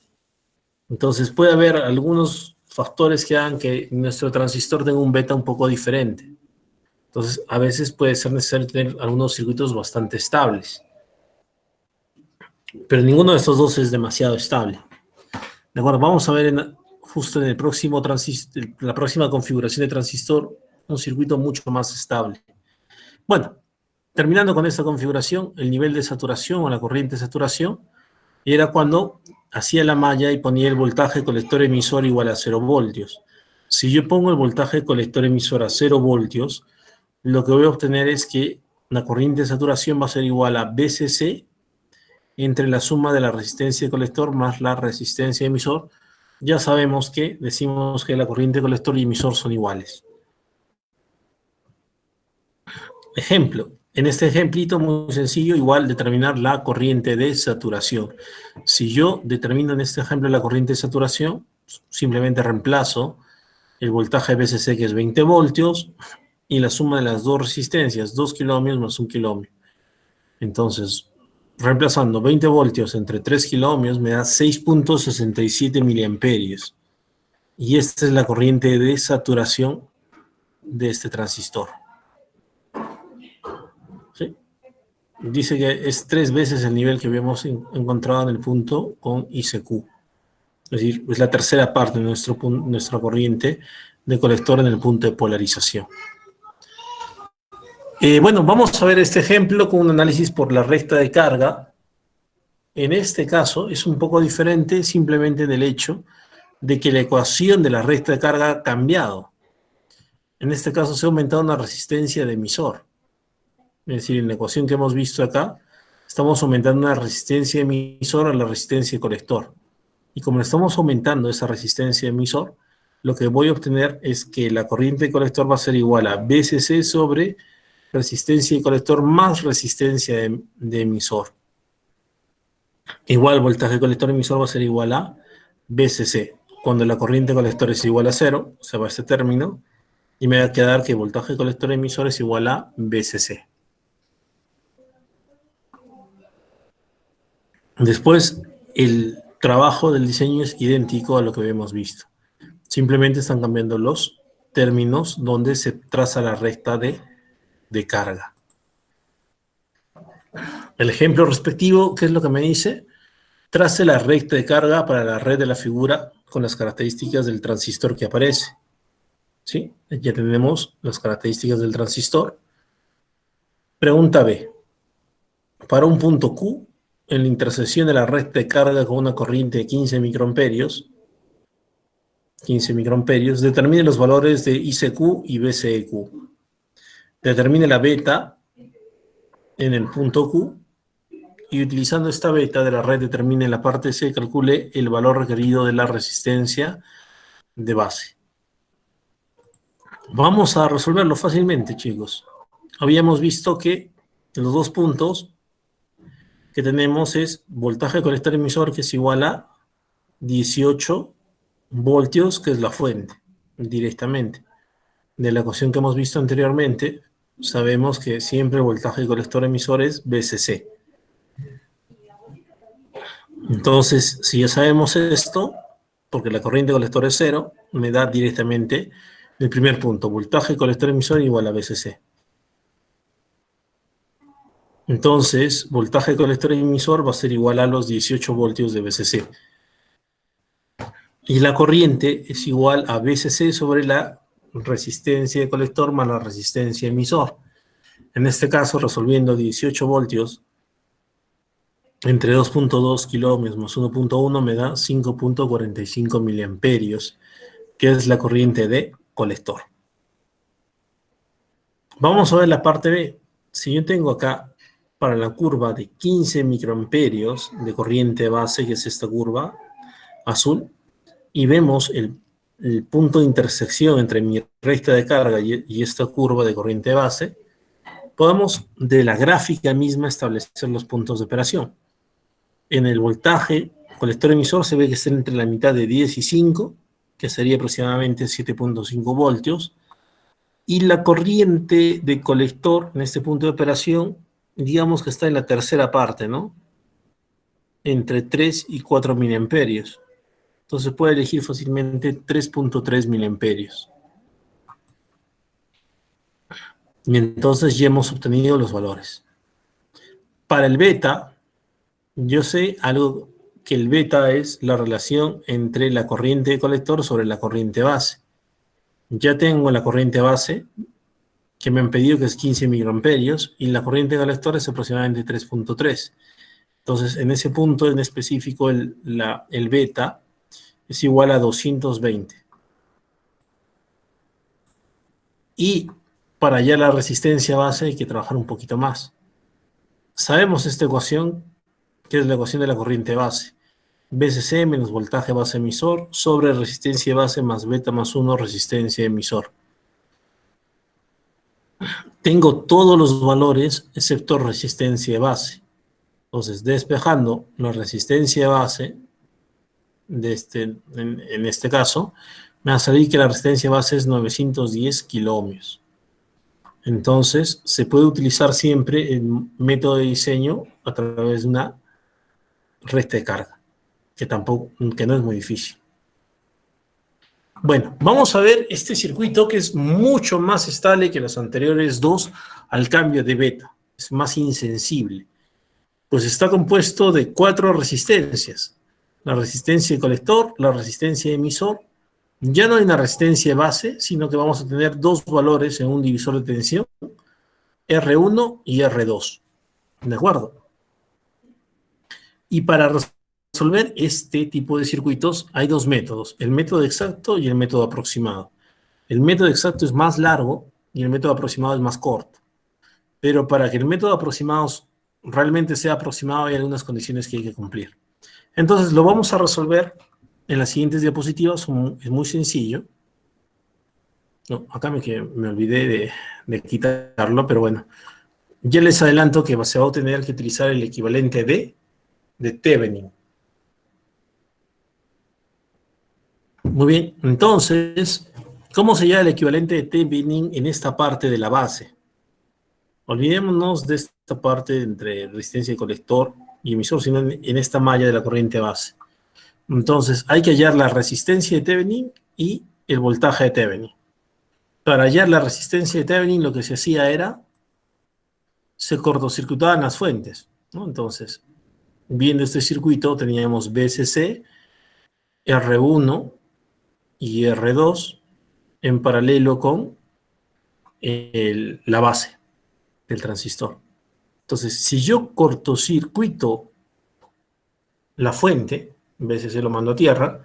Entonces puede haber algunos factores que hagan que nuestro transistor tenga un beta un poco diferente. Entonces a veces puede ser necesario tener algunos circuitos bastante estables. Pero ninguno de estos dos es demasiado estable. De acuerdo, vamos a ver justo en el próximo la próxima configuración de transistor un circuito mucho más estable. Bueno, terminando con esta configuración, el nivel de saturación o la corriente de saturación era cuando hacía la malla y ponía el voltaje colector emisor igual a 0 voltios. Si yo pongo el voltaje colector emisor a 0 voltios, lo que voy a obtener es que la corriente de saturación va a ser igual a VCC entre la suma de la resistencia de colector más la resistencia de emisor. Ya sabemos que decimos que la corriente de colector y emisor son iguales. Ejemplo. En este ejemplito muy sencillo, igual determinar la corriente de saturación. Si yo determino en este ejemplo la corriente de saturación, simplemente reemplazo el voltaje VCC, que es 20 voltios, y la suma de las dos resistencias, 2 kiloohmios más 1 kiloohmio. Entonces, reemplazando 20 voltios entre 3 kiloohmios me da 6.67 miliamperios. Y esta es la corriente de saturación de este transistor. ¿Sí? Dice que es 3 veces el nivel que habíamos encontrado en el punto con ICQ. Es decir, es la tercera parte de nuestra corriente de colector en el punto de polarización. Bueno, vamos a ver este ejemplo con un análisis por la recta de carga. En este caso es un poco diferente simplemente del hecho de que la ecuación de la recta de carga ha cambiado. En este caso se ha aumentado una resistencia de emisor. Es decir, en la ecuación que hemos visto acá, estamos aumentando una resistencia de emisor a la resistencia de colector. Y como estamos aumentando esa resistencia de emisor, lo que voy a obtener es que la corriente de colector va a ser igual a VCC sobre resistencia de colector más resistencia de emisor. Igual voltaje de colector emisor va a ser igual a VCC. Cuando la corriente de colector es igual a 0, se va este término, y me va a quedar que voltaje de colector emisor es igual a VCC. Después, el trabajo del diseño es idéntico a lo que habíamos visto. Simplemente están cambiando los términos donde se traza la recta de carga. El ejemplo respectivo, ¿qué es lo que me dice? Trace la recta de carga para la red de la figura con las características del transistor que aparece. ¿Sí? Ya tenemos las características del transistor. Pregunta B. Para un punto Q, en la intersección de la recta de carga con una corriente de 15 microamperios, determine los valores de ICQ y VCEQ. Determine la beta en el punto Q y utilizando esta beta de la red determine en la parte C, calcule el valor requerido de la resistencia de base. Vamos a resolverlo fácilmente, chicos. Habíamos visto que los dos puntos que tenemos es voltaje colector emisor, que es igual a 18 voltios, que es la fuente, directamente. De la ecuación que hemos visto anteriormente, sabemos que siempre el voltaje colector emisor es VCC. Entonces, si ya sabemos esto, porque la corriente colector es 0, me da directamente el primer punto, voltaje colector emisor igual a VCC. Entonces, voltaje colector emisor va a ser igual a los 18 voltios de VCC. Y la corriente es igual a VCC sobre la resistencia de colector más la resistencia emisor. En este caso, resolviendo 18 voltios entre 2.2 kilómetros más 1.1 me da 5.45 miliamperios, que es la corriente de colector. Vamos a ver la parte B. Si yo tengo acá para la curva de 15 microamperios de corriente base, que es esta curva azul, y vemos el punto de intersección entre mi recta de carga y esta curva de corriente base, podemos de la gráfica misma establecer los puntos de operación. En el voltaje colector emisor se ve que está entre la mitad de 10 y 5, que sería aproximadamente 7.5 voltios, y la corriente de colector en este punto de operación, digamos que está en la tercera parte, ¿no? Entre 3 y 4 miliamperios. Entonces puede elegir fácilmente 3.3 miliamperios. Y entonces ya hemos obtenido los valores. Para el beta, yo sé algo que el beta es la relación entre la corriente de colector sobre la corriente base. Ya tengo la corriente base, que me han pedido que es 15 microamperios, y la corriente de colector es aproximadamente 3.3. Entonces, en ese punto en específico, el beta es igual a 220. Y para hallar la resistencia base hay que trabajar un poquito más. Sabemos esta ecuación, que es la ecuación de la corriente base. VCC menos voltaje base emisor sobre resistencia base más beta más 1 resistencia emisor. Tengo todos los valores excepto resistencia base. Entonces, despejando la resistencia base, en este caso, me va a salir que la resistencia base es 910 kiloohmios. Entonces, se puede utilizar siempre el método de diseño a través de una recta de carga, que no es muy difícil. Bueno, vamos a ver este circuito que es mucho más estable que los anteriores dos al cambio de beta. Es más insensible. Pues está compuesto de 4 resistencias. La resistencia de colector, la resistencia de emisor. Ya no hay una resistencia base, sino que vamos a tener dos valores en un divisor de tensión, R1 y R2. ¿De acuerdo? Y para resolver este tipo de circuitos hay dos métodos, el método exacto y el método aproximado. El método exacto es más largo y el método aproximado es más corto. Pero para que el método aproximado realmente sea aproximado hay algunas condiciones que hay que cumplir. Entonces lo vamos a resolver en las siguientes diapositivas. Es muy sencillo. No, acá me olvidé de quitarlo, pero bueno. Ya les adelanto que se va a tener que utilizar el equivalente de Thevenin. Muy bien, entonces, ¿cómo se llama el equivalente de Thevenin en esta parte de la base? Olvidémonos de esta parte entre resistencia de colector y emisor, sino en esta malla de la corriente base. Entonces, hay que hallar la resistencia de Thevenin y el voltaje de Thevenin. Para hallar la resistencia de Thevenin, lo que se hacía era, se cortocircuitaban las fuentes, ¿no? Entonces, viendo este circuito, teníamos VCC, R1 y R2 en paralelo con la base del transistor. Entonces, si yo cortocircuito la fuente, VCC lo mando a tierra,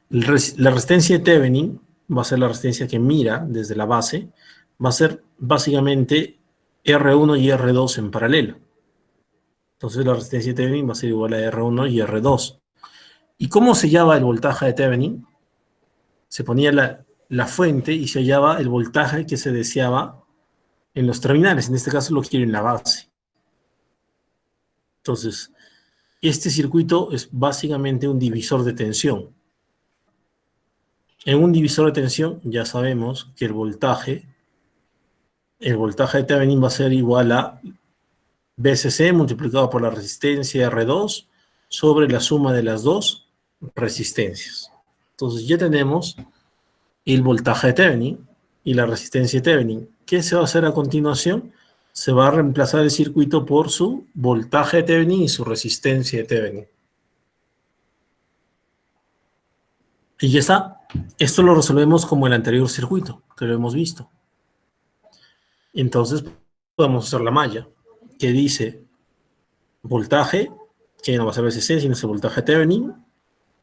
la resistencia de Thevenin va a ser la resistencia que mira desde la base, va a ser básicamente R1 y R2 en paralelo. Entonces la resistencia de Thevenin va a ser igual a R1 y R2. ¿Y cómo se hallaba el voltaje de Thevenin? Se ponía la fuente y se hallaba el voltaje que se deseaba en los terminales. En este caso lo quiero en la base. Entonces, este circuito es básicamente un divisor de tensión. En un divisor de tensión ya sabemos que el voltaje de Thevenin va a ser igual a VCC multiplicado por la resistencia R2 sobre la suma de las dos resistencias. Entonces ya tenemos el voltaje de Thevenin y la resistencia de Thevenin. ¿Qué se va a hacer a continuación? Se va a reemplazar el circuito por su voltaje de Thevenin y su resistencia de Thevenin. Y ya está. Esto lo resolvemos como el anterior circuito, que lo hemos visto. Entonces podemos hacer la malla, que dice voltaje, que no va a ser VCC, sino es el voltaje de Thevenin,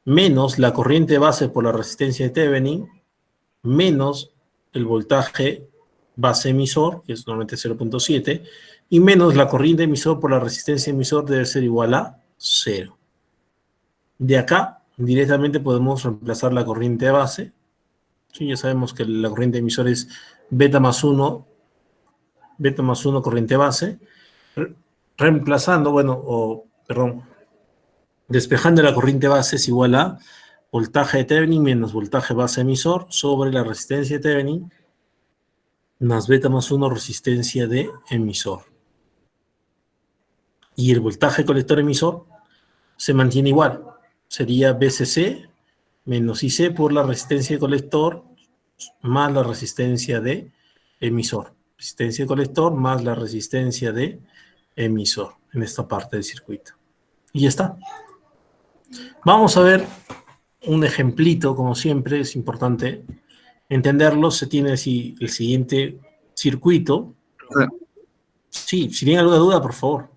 menos la corriente base por la resistencia de Thevenin, menos el voltaje base emisor, que es normalmente 0.7, y menos la corriente emisor por la resistencia emisor debe ser igual a 0. De acá, directamente podemos reemplazar la corriente base. Sí, ya sabemos que la corriente emisor es beta más 1 corriente base, reemplazando, despejando la corriente base es igual a voltaje de Thevenin menos voltaje base emisor sobre la resistencia de Thevenin más beta más 1 resistencia de emisor. Y el voltaje colector emisor se mantiene igual. Sería BCC menos IC por la resistencia de colector más la resistencia de emisor. Resistencia de colector más la resistencia de emisor en esta parte del circuito. Y ya está. Vamos a ver un ejemplito, como siempre, es importante entenderlo. Se tiene así el siguiente circuito. Sí, si tienen alguna duda, por favor.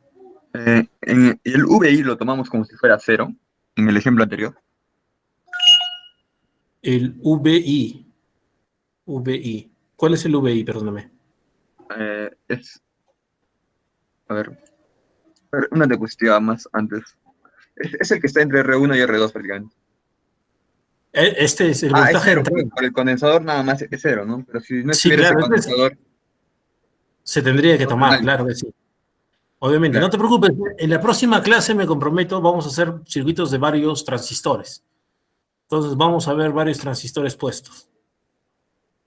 En el VI lo tomamos como si fuera 0, en el ejemplo anterior. El VI. VI. ¿Cuál es el VI? Perdóname. A ver, una diapositiva más antes. Es el que está entre R1 y R2 prácticamente. Este es el Es voltaje de 0, entrada. por el condensador nada más es 0, ¿no? Pero si no Sí, estuviera claro, ese condensador, se tendría que tomar, Vale. claro que sí. Obviamente, Claro. no te preocupes. En la próxima clase me comprometo, vamos a hacer circuitos de varios transistores. Entonces vamos a ver varios transistores puestos.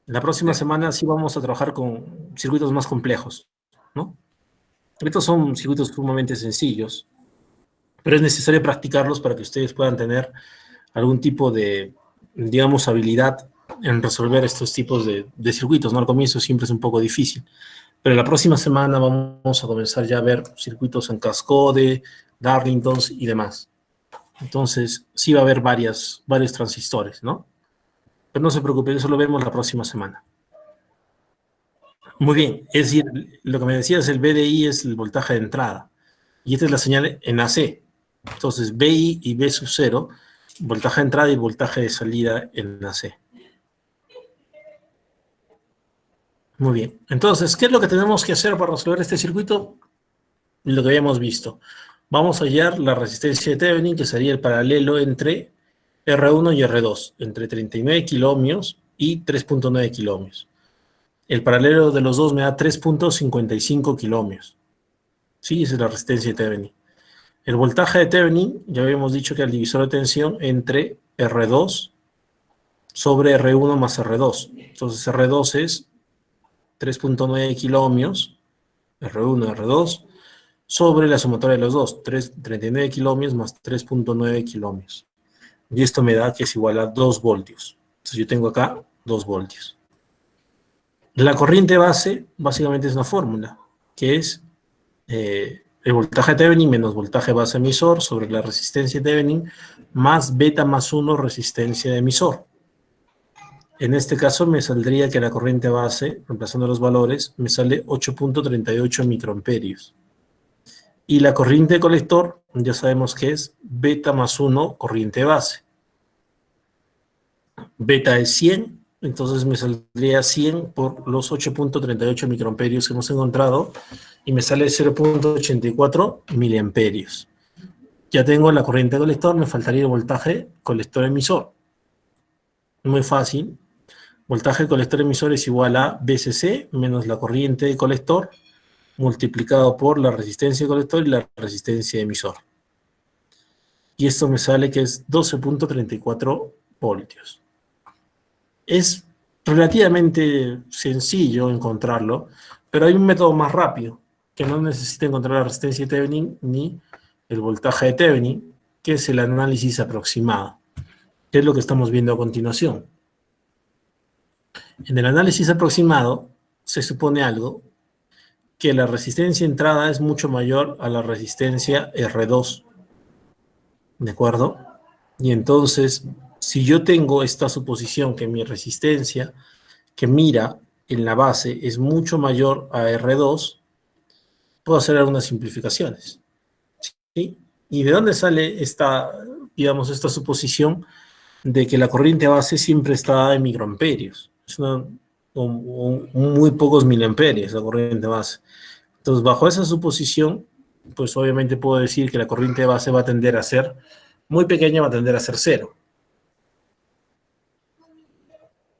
La próxima semana sí vamos a trabajar con circuitos más complejos, ¿no? Estos son circuitos sumamente sencillos, pero es necesario practicarlos para que ustedes puedan tener algún tipo de, digamos, habilidad en resolver estos tipos de circuitos, ¿no? Al comienzo siempre es un poco difícil, pero la próxima semana vamos a comenzar ya a ver circuitos en Cascode, Darlingtons y demás. Entonces, sí va a haber varios transistores, ¿no? Pero no se preocupen, eso lo vemos la próxima semana. Muy bien, es decir, lo que me decías, el VDI es el voltaje de entrada, y esta es la señal en AC. Entonces, VI y V sub 0, voltaje de entrada y voltaje de salida en AC. Muy bien, entonces, ¿qué es lo que tenemos que hacer para resolver este circuito? Lo que habíamos visto. Vamos a hallar la resistencia de Thevenin, que sería el paralelo entre R1 y R2, entre 39 kiloohmios y 3.9 kiloohmios. El paralelo de los dos me da 3.55 kiloohmios. Sí, esa es la resistencia de Thevenin. El voltaje de Thevenin, ya habíamos dicho que el divisor de tensión entre R2 sobre R1 más R2. Entonces R2 es 3.9 kiloohmios, R1, R2, sobre la sumatoria de los dos, 39 kiloohmios más 3.9 kiloohmios. Y esto me da que es igual a 2 voltios. Entonces yo tengo acá 2 voltios. La corriente base básicamente es una fórmula, que es el voltaje de Thevenin menos voltaje base emisor sobre la resistencia de Thevenin más beta más 1 resistencia de emisor. En este caso me saldría que la corriente base, reemplazando los valores, me sale 8.38 microamperios. Y la corriente de colector, ya sabemos que es beta más 1 corriente base. Beta es 100, entonces me saldría 100 por los 8.38 microamperios que hemos encontrado y me sale 0.84 miliamperios. Ya tengo la corriente de colector, me faltaría el voltaje colector emisor. Muy fácil. Voltaje colector emisor es igual a VCC menos la corriente de colector multiplicado por la resistencia de colector y la resistencia de emisor. Y esto me sale que es 12.34 voltios. Es relativamente sencillo encontrarlo, pero hay un método más rápido, que no necesita encontrar la resistencia de Thevenin ni el voltaje de Thevenin, que es el análisis aproximado. ¿Qué es lo que estamos viendo a continuación? En el análisis aproximado se supone algo, que la resistencia entrada es mucho mayor a la resistencia R2, ¿de acuerdo? Y entonces, si yo tengo esta suposición que mi resistencia que mira en la base es mucho mayor a R2, puedo hacer algunas simplificaciones, ¿sí? ¿Y de dónde sale esta, digamos, esta suposición de que la corriente base siempre está en microamperios? Es muy pocos miliamperios la corriente base. Entonces, bajo esa suposición, pues obviamente puedo decir que la corriente base va a tender a ser muy pequeña, va a tender a ser cero.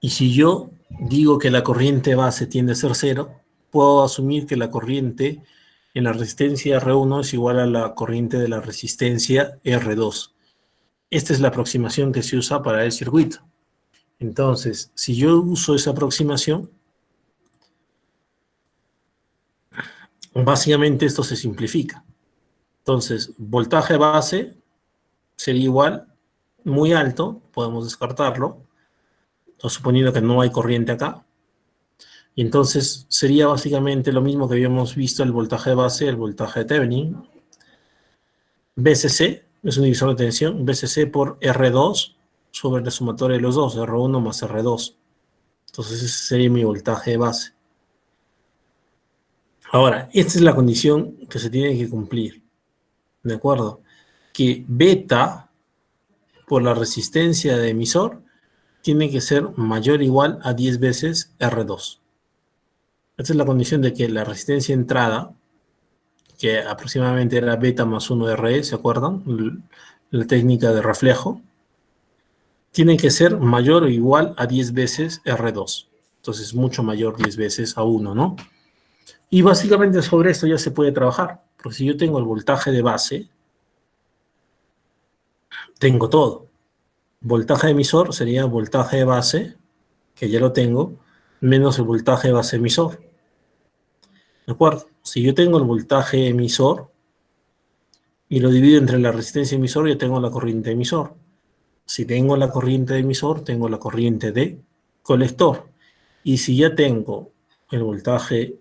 Y si yo digo que la corriente base tiende a ser cero, puedo asumir que la corriente en la resistencia R1 es igual a la corriente de la resistencia R2. Esta es la aproximación que se usa para el circuito. Entonces, si yo uso esa aproximación, básicamente esto se simplifica. Entonces, voltaje base sería igual, muy alto, podemos descartarlo, o suponiendo que no hay corriente acá. Y entonces sería básicamente lo mismo que habíamos visto el voltaje base, el voltaje de Thevenin. VCC es un divisor de tensión, VCC por R2 sobre la sumatoria de los dos, R1 más R2. Entonces ese sería mi voltaje de base. Ahora, esta es la condición que se tiene que cumplir, ¿de acuerdo? Que beta por la resistencia de emisor tiene que ser mayor o igual a 10 veces R2. Esta es la condición de que la resistencia entrada, que aproximadamente era beta más 1 RE, ¿se acuerdan? La técnica de reflejo, tiene que ser mayor o igual a 10 veces R2. Entonces, mucho mayor 10 veces a 1, ¿no? Y básicamente sobre esto ya se puede trabajar. Porque si yo tengo el voltaje de base, tengo todo. Voltaje de emisor sería voltaje de base, que ya lo tengo, menos el voltaje de base emisor. ¿De acuerdo? Si yo tengo el voltaje emisor y lo divido entre la resistencia emisor, yo tengo la corriente emisor. Si tengo la corriente de emisor, tengo la corriente de colector. Y si ya tengo el voltaje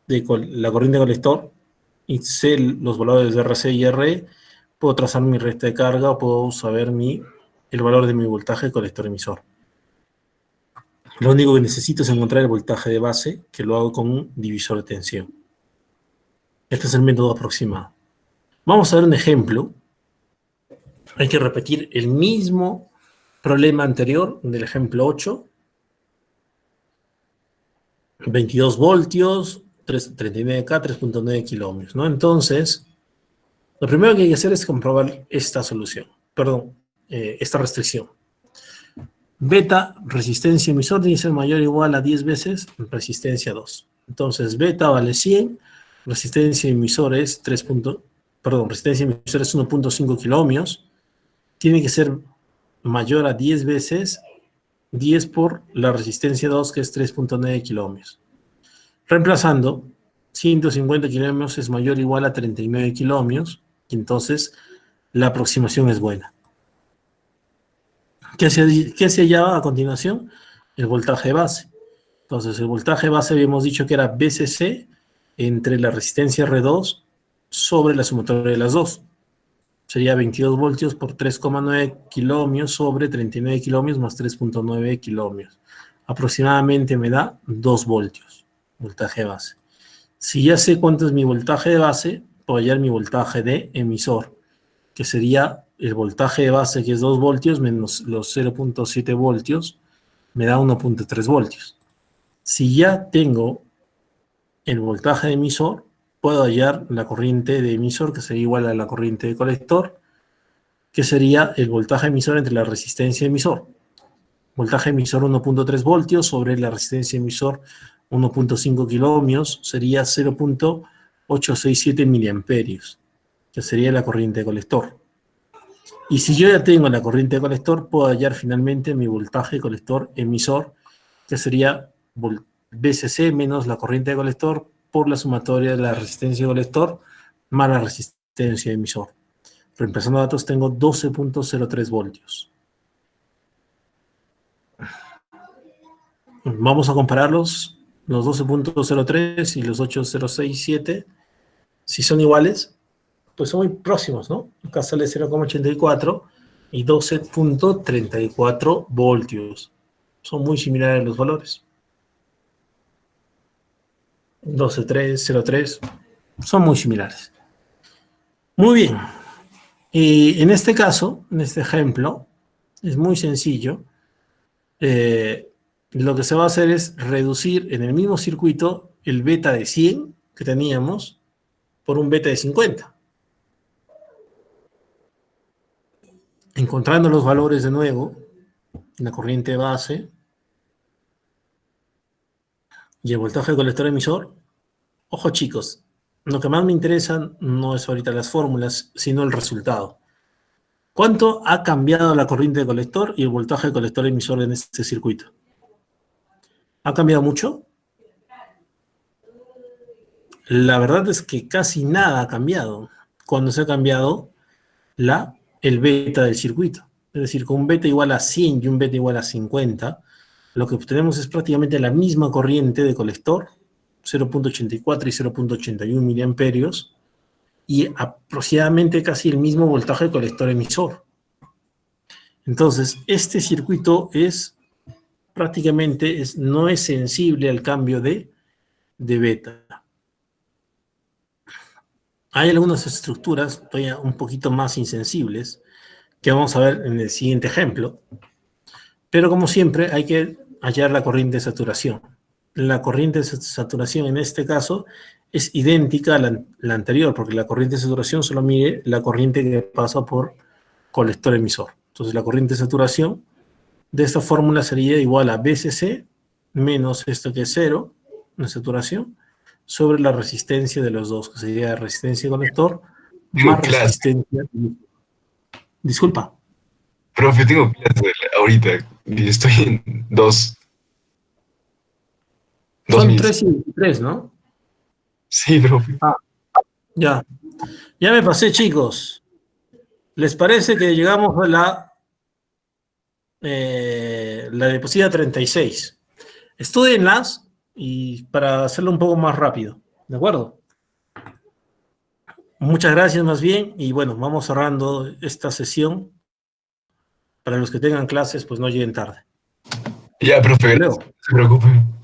de la corriente de colector y sé los valores de RC y RE, puedo trazar mi recta de carga o puedo saber el valor de mi voltaje colector emisor. Lo único que necesito es encontrar el voltaje de base, que lo hago con un divisor de tensión. Este es el método aproximado. Vamos a ver un ejemplo. Hay que repetir el mismo problema anterior del ejemplo 8. 22 voltios, 39K, 3.9 kilómetros, ¿no? Entonces, lo primero que hay que hacer es comprobar esta solución. Perdón, esta restricción. Beta, resistencia emisor, tiene que ser mayor o igual a 10 veces resistencia 2. Entonces, beta vale 100, resistencia emisor es resistencia emisor es 1.5 kiloohmios. Tiene que ser mayor a 10 veces 10 por la resistencia 2, que es 3.9 kiloohmios. Reemplazando, 150 kiloohmios es mayor o igual a 39 kiloohmios, y entonces la aproximación es buena. ¿Qué se hallaba a continuación? El voltaje base. Entonces, el voltaje base habíamos dicho que era VCC entre la resistencia R2 sobre la sumatoria de las dos. Sería 22 voltios por 3,9 kiloohmios sobre 39 kiloohmios más 3.9 kiloohmios. Aproximadamente me da 2 voltios, voltaje base. Si ya sé cuánto es mi voltaje de base, puedo hallar mi voltaje de emisor, que sería el voltaje de base, que es 2 voltios, menos los 0.7 voltios, me da 1.3 voltios. Si ya tengo el voltaje de emisor, puedo hallar la corriente de emisor, que sería igual a la corriente de colector, que sería el voltaje emisor entre la resistencia emisor. Voltaje emisor 1.3 voltios sobre la resistencia emisor 1.5 kiloohmios, sería 0.867 miliamperios, que sería la corriente de colector. Y si yo ya tengo la corriente de colector, puedo hallar finalmente mi voltaje colector emisor, que sería VCC menos la corriente de colector por la sumatoria de la resistencia de colector más la resistencia de emisor. Reemplazando datos tengo 12.03 voltios. Vamos a compararlos, los 12.03 y los 8.067. Si son iguales, pues son muy próximos, ¿no? Acá sale 0,84 y 12.34 voltios. Son muy similares los valores. 12.3, 0.3, son muy similares. Muy bien. Y en este caso, en este ejemplo, es muy sencillo. Lo que se va a hacer es reducir en el mismo circuito el beta de 100 que teníamos por un beta de 50. Encontrando los valores de nuevo en la corriente base y el voltaje de colector emisor. Ojo chicos, lo que más me interesa no es ahorita las fórmulas, sino el resultado. ¿Cuánto ha cambiado la corriente de colector y el voltaje de colector emisor en este circuito? ¿Ha cambiado mucho? La verdad es que casi nada ha cambiado cuando se ha cambiado el beta del circuito. Es decir, con un beta igual a 100 y un beta igual a 50, lo que obtenemos es prácticamente la misma corriente de colector, 0.84 y 0.81 miliamperios, y aproximadamente casi el mismo voltaje de colector emisor. Entonces, este circuito prácticamente no es sensible al cambio de beta. Hay algunas estructuras todavía un poquito más insensibles que vamos a ver en el siguiente ejemplo. Pero como siempre hay que hallar la corriente de saturación. La corriente de saturación en este caso es idéntica a la anterior, porque la corriente de saturación solo mide la corriente que pasa por colector emisor. Entonces la corriente de saturación de esta fórmula sería igual a BCC menos esto que es 0, la saturación, sobre la resistencia de los dos, que sería resistencia de colector más clase. resistencia. Disculpa. Profe, tengo clase ahorita y estoy en 2. Son 3 y 23, ¿no? Sí, profe. Ya. Ya me pasé, chicos. ¿Les parece que llegamos a la diapositiva 36? Estúdienlas y para hacerlo un poco más rápido. ¿De acuerdo? Muchas gracias más bien. Y bueno, vamos cerrando esta sesión. Para los que tengan clases, pues no lleguen tarde. Ya, profe, Luego. no se preocupen.